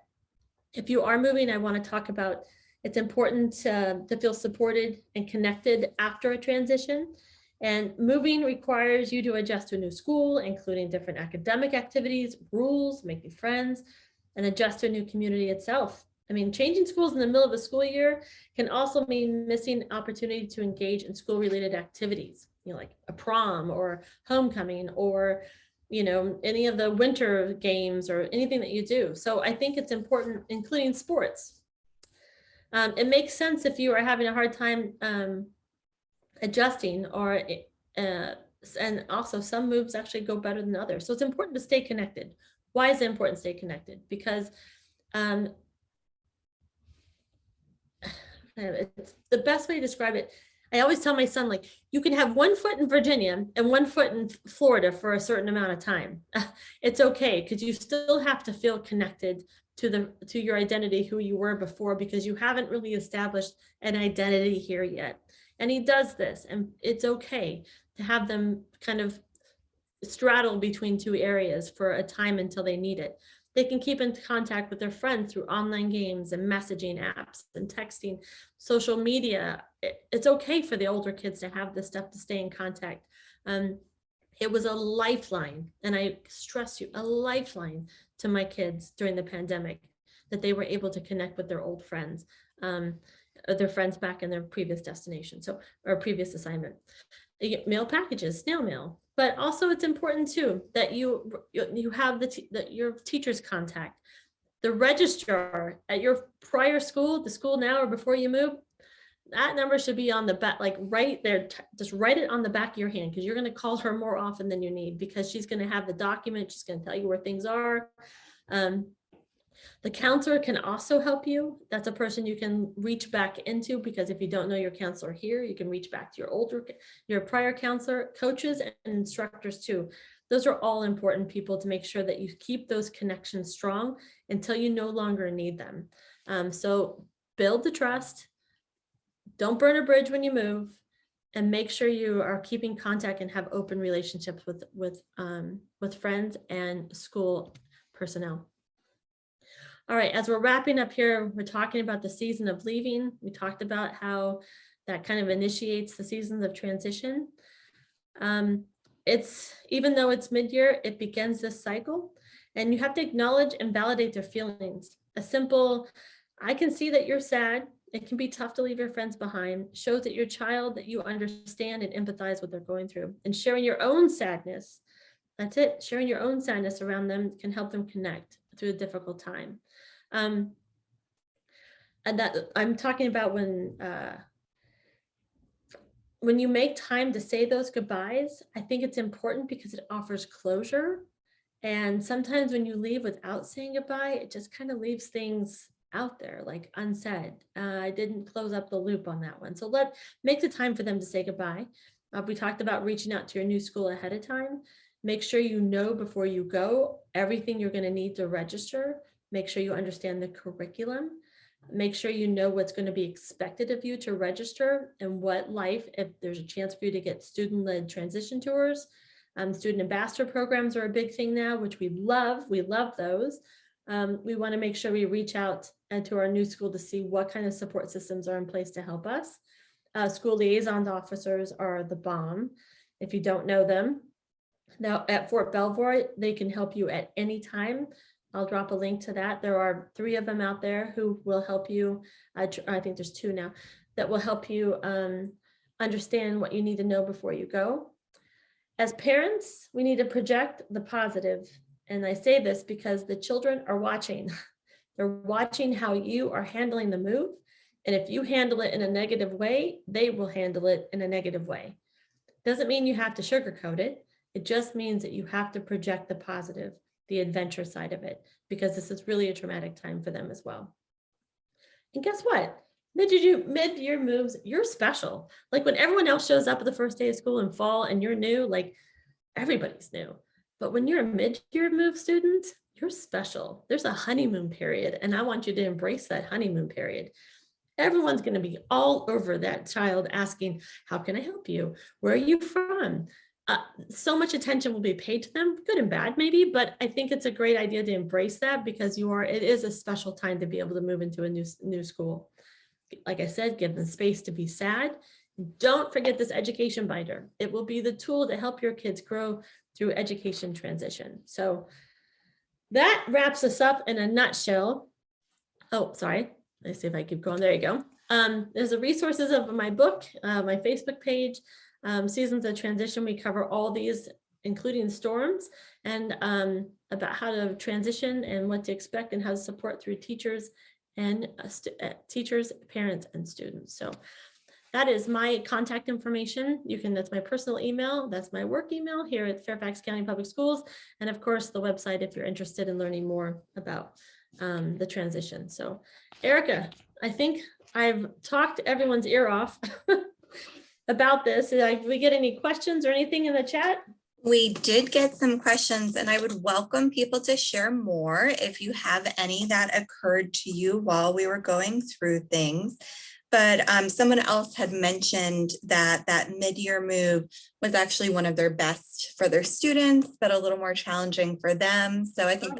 if you are moving, I want to talk about it's important to feel supported and connected after a transition. And moving requires you to adjust to a new school, including different academic activities, rules, making friends, and adjust to a new community itself. I mean, changing schools in the middle of the school year can also mean missing opportunity to engage in school-related activities, like a prom or homecoming or, any of the winter games or anything that you do. So I think it's important, including sports. It makes sense if you are having a hard time adjusting and also some moves actually go better than others. So it's important to stay connected. Why is it important to stay connected? Because it's the best way to describe it. I always tell my son, like, you can have 1 foot in Virginia and 1 foot in Florida for a certain amount of time. It's okay, because you still have to feel connected to your identity, who you were before, because you haven't really established an identity here yet. And he does this, and it's okay to have them kind of straddle between 2 areas for a time until they need it. They can keep in contact with their friends through online games and messaging apps and texting, social media. It's okay for the older kids to have this stuff to stay in contact. It was a lifeline, and I stress you, a lifeline to my kids during the pandemic, that they were able to connect with their old friends, their friends back in their previous destination, or previous assignment. You get mail packages, snail mail. But also it's important too that you have your teacher's contact, the registrar at your prior school, the school now or before you move. That number should be on the back, like right there. Just write it on the back of your hand, because you're going to call her more often than you need, because she's going to have the document. She's going to tell you where things are. The counselor can also help you. That's a person you can reach back into, because if you don't know your counselor here, you can reach back to your prior counselor, coaches, and instructors too. Those are all important people to make sure that you keep those connections strong until you no longer need them. So build the trust. Don't burn a bridge when you move, and make sure you are keeping contact and have open relationships with friends and school personnel. All right, as we're wrapping up here, we're talking about the season of leaving. We talked about how that kind of initiates the seasons of transition. Even though it's mid-year, it begins this cycle, and you have to acknowledge and validate their feelings. A simple, I can see that you're sad. It can be tough to leave your friends behind. Shows that your child, that you understand and empathize what they're going through. And sharing your own sadness, that's it. Sharing your own sadness around them can help them connect through a difficult time. And that I'm talking about when you make time to say those goodbyes, I think it's important because it offers closure. And sometimes when you leave without saying goodbye, it just kind of leaves things out there, like unsaid. I didn't close up the loop on that one. So make the time for them to say goodbye. We talked about reaching out to your new school ahead of time. Make sure you know before you go everything you're going to need to register. Make sure you understand the curriculum. Make sure you know what's going to be expected of you to register and what life, if there's a chance for you to get student-led transition tours. Student ambassador programs are a big thing now, which we love. We love those. We want to make sure we reach out to our new school to see what kind of support systems are in place to help us. School liaison officers are the bomb. If you don't know them, now at Fort Belvoir, they can help you at any time. I'll drop a link to that. There are 3 of them out there who will help you. I think there's 2 now that will help you understand what you need to know before you go. As parents, we need to project the positive. And I say this because the children are watching. They're watching how you are handling the move. And if you handle it in a negative way, they will handle it in a negative way. Doesn't mean you have to sugarcoat it. It just means that you have to project the positive, the adventure side of it, because this is really a traumatic time for them as well. And guess what? Mid-year moves, you're special. Like when everyone else shows up at the first day of school in fall and you're new, like everybody's new. But when you're a mid-year move student, you're special. There's a honeymoon period, and I want you to embrace that honeymoon period. Everyone's going to be all over that child asking, how can I help you? Where are you from? So much attention will be paid to them, good and bad maybe, but I think it's a great idea to embrace that because it is a special time to be able to move into a new school. Like I said, give them space to be sad. Don't forget this education binder. It will be the tool to help your kids grow through education transition. So that wraps us up in a nutshell. Oh, sorry. Let's see if I keep going. There you go. There's the resources of my book, my Facebook page, Seasons of Transition. We cover all these, including storms, and about how to transition and what to expect and how to support through teachers and teachers, parents, and students. So that is my contact information. That's my personal email. That's my work email here at Fairfax County Public Schools. And of course, the website if you're interested in learning more about the transition. So Erica, I think I've talked everyone's ear off about this. Did we get any questions or anything in the chat? We did get some questions, and I would welcome people to share more if you have any that occurred to you while we were going through things. But someone else had mentioned that mid-year move was actually one of their best for their students, but a little more challenging for them. So I think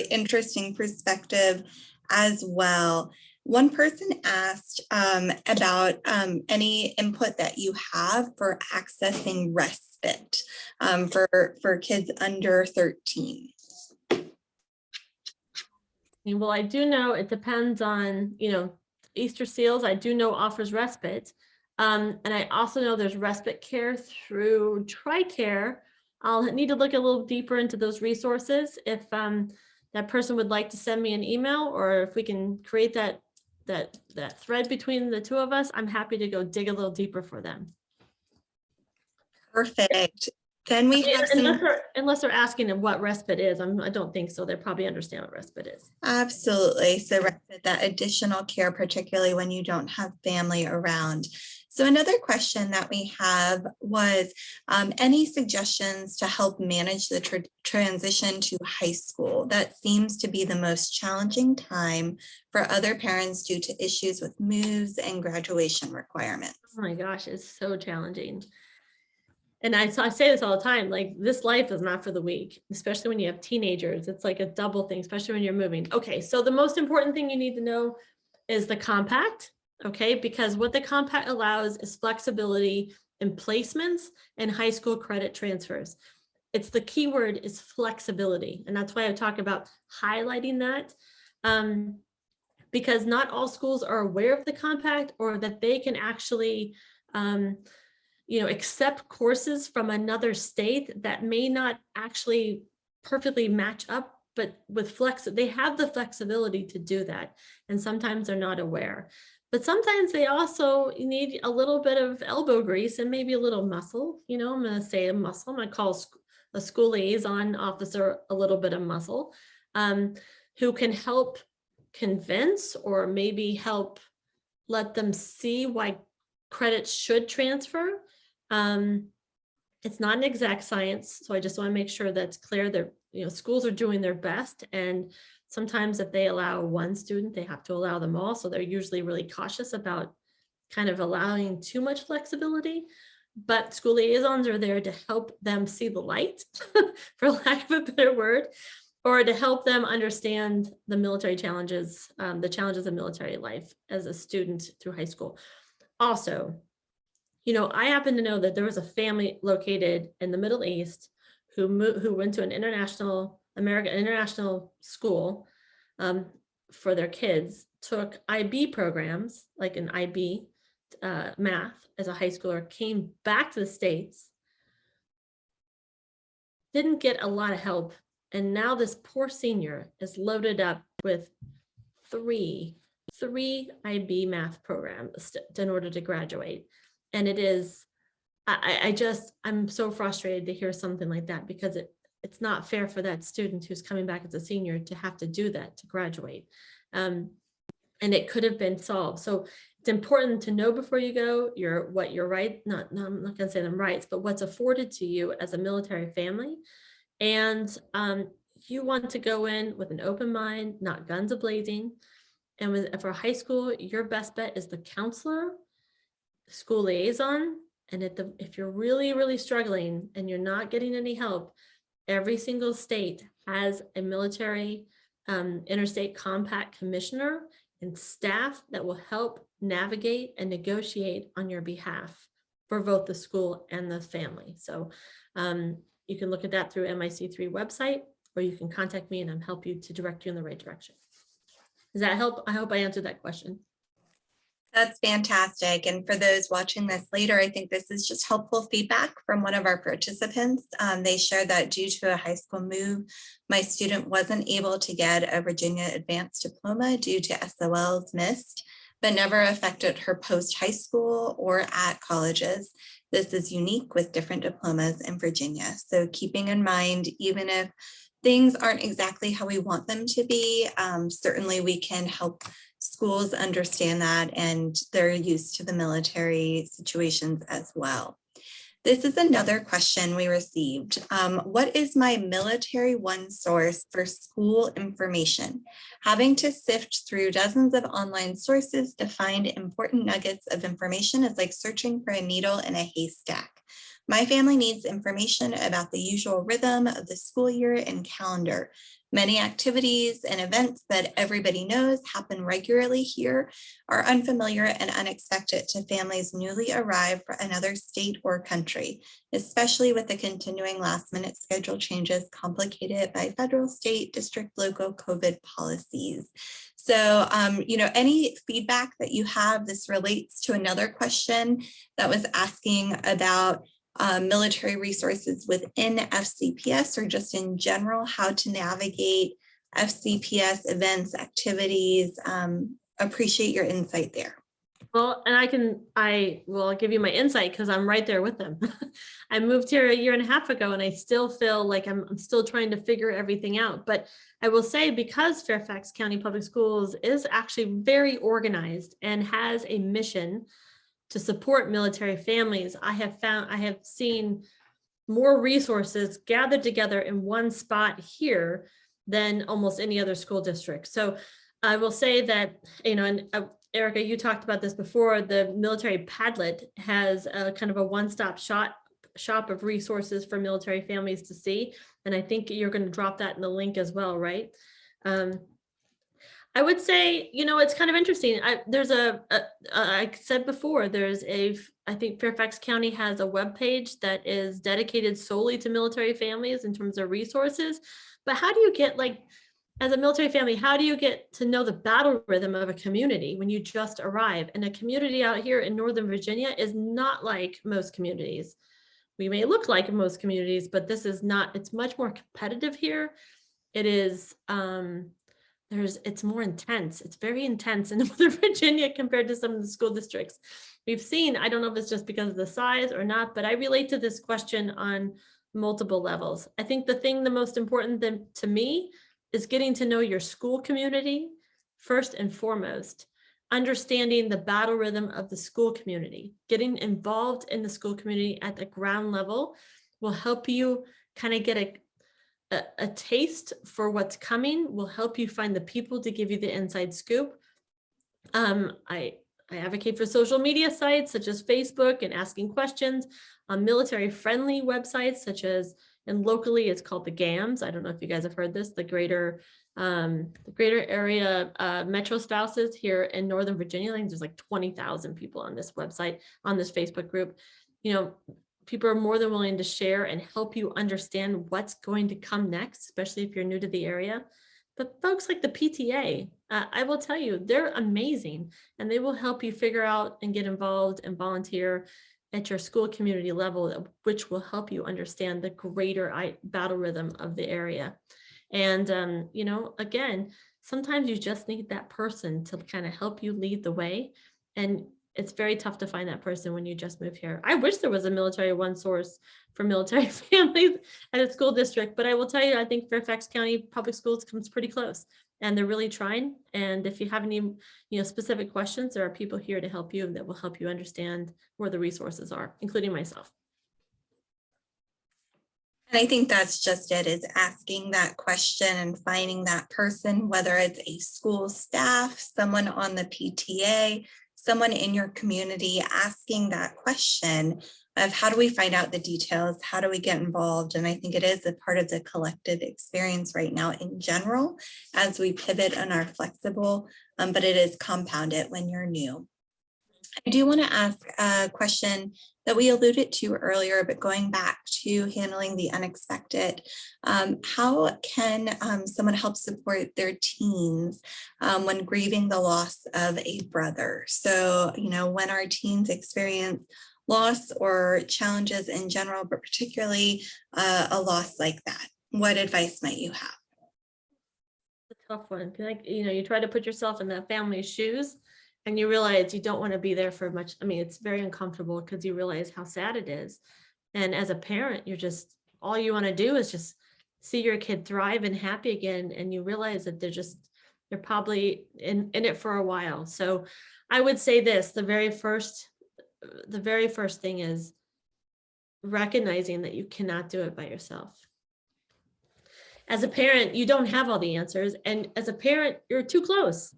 interesting perspective as well. One person asked about any input that you have for accessing respite for kids under 13. Well, I do know it depends on, Easter Seals, I do know offers respite. And I also know there's respite care through TRICARE. I'll need to look a little deeper into those resources. If that person would like to send me an email, or if we can create that thread between the two of us, I'm happy to go dig a little deeper for them. Perfect. Then we have unless they're asking them what respite is. I don't think so. They probably understand what respite is. Absolutely. So respite, that additional care, particularly when you don't have family around. So another question that we have was any suggestions to help manage the transition to high school? That seems to be the most challenging time for other parents due to issues with moves and graduation requirements. Oh my gosh, it's so challenging. And I say this all the time, like this life is not for the weak, especially when you have teenagers. It's like a double thing, especially when you're moving. Okay, so the most important thing you need to know is the compact, okay? Because what the compact allows is flexibility in placements and high school credit transfers. It's the key word is flexibility. And that's why I talk about highlighting that. Because not all schools are aware of the compact or that they can actually accept courses from another state that may not actually perfectly match up, but with they have the flexibility to do that. And sometimes they're not aware, but sometimes they also need a little bit of elbow grease and maybe a little muscle. I'm going to say a muscle. I'm going to call a school liaison officer a little bit of muscle, who can help convince or maybe help let them see why credits should transfer. It's not an exact science, so I just want to make sure that's clear that, schools are doing their best, and sometimes if they allow one student, they have to allow them all. So they're usually really cautious about kind of allowing too much flexibility. But school liaisons are there to help them see the light, for lack of a better word, or to help them understand the military challenges, the challenges of military life as a student through high school. Also, I happen to know that there was a family located in the Middle East who went to an international school for their kids, took IB programs, like an IB math as a high schooler, came back to the States, didn't get a lot of help. And now this poor senior is loaded up with three IB math programs in order to graduate. And it is, I'm so frustrated to hear something like that, because it's not fair for that student who's coming back as a senior to have to do that to graduate. And it could have been solved. So it's important to know before you go what your right, I'm not gonna say them rights, but what's afforded to you as a military family. And you want to go in with an open mind, not guns a-blazing. And for high school, your best bet is the counselor, school liaison. And if you're really, really struggling and you're not getting any help, every single state has a military Interstate Compact commissioner and staff that will help navigate and negotiate on your behalf for both the school and the family. So you can look at that through MIC3 website, or you can contact me and I'll help you to direct you in the right direction. Does that help? I hope I answered that question. That's fantastic. And for those watching this later, I think this is just helpful feedback from one of our participants. They shared that due to a high school move, my student wasn't able to get a Virginia Advanced Diploma due to SOLs missed, but never affected her post-high school or at colleges. This is unique with different diplomas in Virginia. So keeping in mind, even if things aren't exactly how we want them to be, certainly we can help schools understand that, and they're used to the military situations as well. This is another question we received. What is my military one source for school information? Having to sift through dozens of online sources to find important nuggets of information is like searching for a needle in a haystack. My family needs information about the usual rhythm of the school year and calendar. Many activities and events that everybody knows happen regularly here are unfamiliar and unexpected to families newly arrived from another state or country, especially with the continuing last-minute schedule changes complicated by federal, state, district, local COVID policies. So, any feedback that you have, this relates to another question that was asking about military resources within FCPS, or just in general, how to navigate FCPS events, activities. Appreciate your insight there. Well, and I will give you my insight because I'm right there with them. I moved here a year and a half ago and I still feel like I'm still trying to figure everything out. But I will say, because Fairfax County Public Schools is actually very organized and has a mission to support military families, I have seen more resources gathered together in one spot here than almost any other school district. So I will say that, and Erica, you talked about this before, the military Padlet has a kind of a one-stop shop of resources for military families to see. And I think you're going to drop that in the link as well, right? I would say, it's kind of interesting. I said before, I think Fairfax County has a webpage that is dedicated solely to military families in terms of resources. But how do you get, as a military family, how do you get to know the battle rhythm of a community when you just arrive? And a community out here in Northern Virginia is not like most communities. We may look like most communities, but this is not, it's much more competitive here. It is, it's more intense. It's very intense in Northern Virginia compared to some of the school districts we've seen. I don't know if it's just because of the size or not, but I relate to this question on multiple levels. I think the most important to me is getting to know your school community first and foremost. understanding the battle rhythm of the school community. Getting involved in the school community at the ground level will help you kind of get a taste for what's coming, will help you find the people to give you the inside scoop. I advocate for social media sites such as Facebook and asking questions on military friendly websites such as, and locally it's called the GAMS. I don't know if you guys have heard this, the greater area Metro Spouses here in Northern Virginia. I think there's like 20,000 people on this website, on this Facebook group. You know, people are more than willing to share and help you understand what's going to come next, especially if you're new to the area. But folks like the PTA, I will tell you, they're amazing, and they will help you figure out and get involved and volunteer at your school community level, which will help you understand the greater battle rhythm of the area. And, you know, again, sometimes you just need that person to kind of help you lead the way. And it's very tough to find that person when you just move here. I wish there was a military one source for military families at a school district, but I will tell you, I think Fairfax County Public Schools comes pretty close, and they're really trying. And if you have any, you know, specific questions, there are people here to help you that will help you understand where the resources are, including myself. And I think that's just it, is asking that question and finding that person, whether it's a school staff, someone on the PTA, someone in your community, asking that question of how do we find out the details? How do we get involved? And I think it is a part of the collective experience right now in general, as we pivot and are flexible, but it is compounded when you're new. I do want to ask a question that we alluded to earlier, but going back to handling the unexpected, how can someone help support their teens when grieving the loss of a brother? So, you know, when our teens experience loss or challenges in general, but particularly a loss like that, what advice might you have? It's a tough one. Like, you know, you try to put yourself in that family's shoes, and you realize you don't want to be there for much. I mean, it's very uncomfortable because you realize how sad it is. And as a parent, you're just, all you want to do is just see your kid thrive and happy again. And you realize that they're probably in it for a while. So I would say this, the very first thing is recognizing that you cannot do it by yourself. As a parent, you don't have all the answers. And as a parent, you're too close.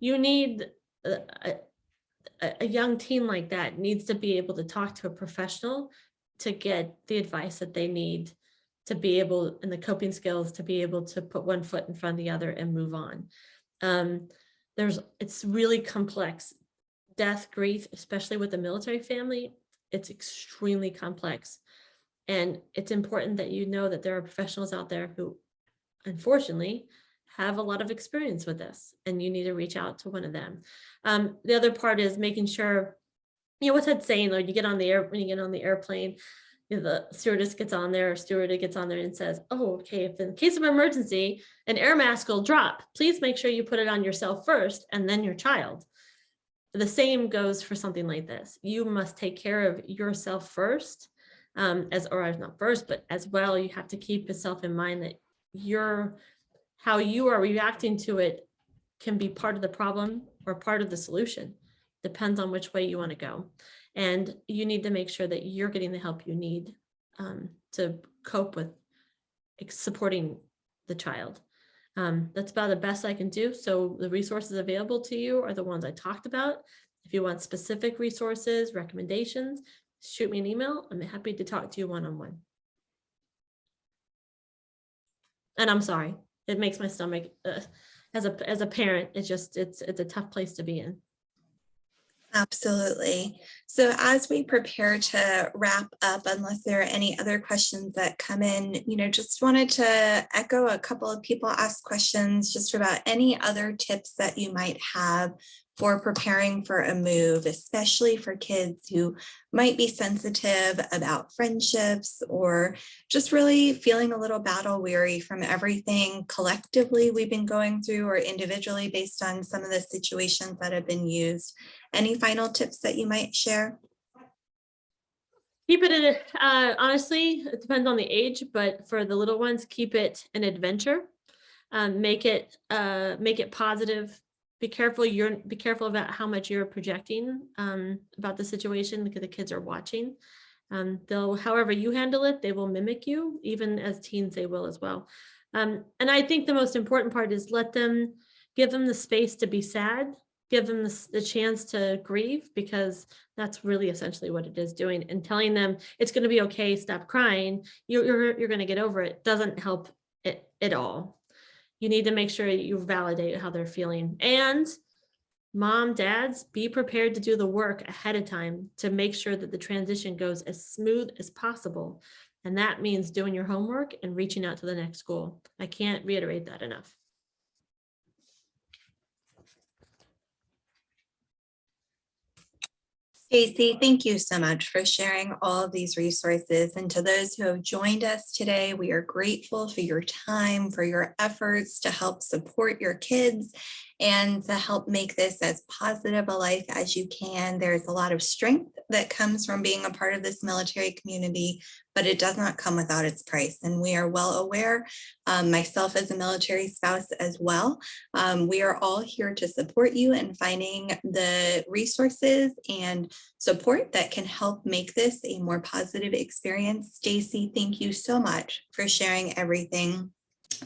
You need a young teen like that needs to be able to talk to a professional to get the advice that they need to be able, and the coping skills to be able to put one foot in front of the other and move on. It's really complex. Death, grief, especially with the military family, it's extremely complex. And it's important that you know that there are professionals out there who, unfortunately, have a lot of experience with this, and you need to reach out to one of them. The other part is making sure, you know, what's that saying, like, when you get on the airplane, you know, the stewardess gets on there, or steward gets on there and says, oh, okay, if in case of emergency, an air mask will drop, please make sure you put it on yourself first and then your child. The same goes for something like this. You must take care of yourself first, not first, but as well, you have to keep yourself in mind that how you are reacting to it can be part of the problem or part of the solution. Depends on which way you want to go. And you need to make sure that you're getting the help you need to cope with supporting the child. That's about the best I can do. So the resources available to you are the ones I talked about. If you want specific resources, recommendations, shoot me an email. I'm happy to talk to you one-on-one. And I'm sorry. It makes my stomach, as a parent, it's a tough place to be in. Absolutely. So as we prepare to wrap up, unless there are any other questions that come in, you know, just wanted to echo a couple of people ask questions just about any other tips that you might have for preparing for a move, especially for kids who might be sensitive about friendships or just really feeling a little battle weary from everything collectively we've been going through or individually based on some of the situations that have been used. Any final tips that you might share? Keep it honestly, it depends on the age, but for the little ones, keep it an adventure. Make it positive. be careful about how much you're projecting about the situation, because the kids are watching. However you handle it, they will mimic you. Even as teens, they will as well. And I think the most important part is give them the space to be sad, give them the chance to grieve, because that's really essentially what it is doing. And telling them it's going to be okay, stop crying, you're going to get over it, doesn't help it at all. You need to make sure you validate how they're feeling. And mom, dads, be prepared to do the work ahead of time to make sure that the transition goes as smooth as possible. And that means doing your homework and reaching out to the next school. I can't reiterate that enough. Stacy, thank you so much for sharing all of these resources. And to those who have joined us today, we are grateful for your time, for your efforts to help support your kids and to help make this as positive a life as you can. There's a lot of strength that comes from being a part of this military community, but it does not come without its price. And we are well aware, myself as a military spouse as well, we are all here to support you in finding the resources and support that can help make this a more positive experience. Stacy, thank you so much for sharing everything.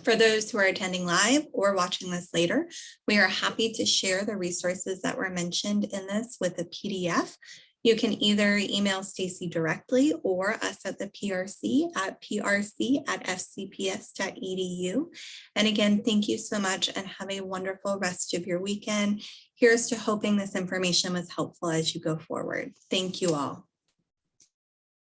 For those who are attending live or watching this later, we are happy to share the resources that were mentioned in this with a PDF. You can either email Stacy directly or us at the PRC at prc@fcps.edu. And again, thank you so much and have a wonderful rest of your weekend. Here's to hoping this information was helpful as you go forward. Thank you all.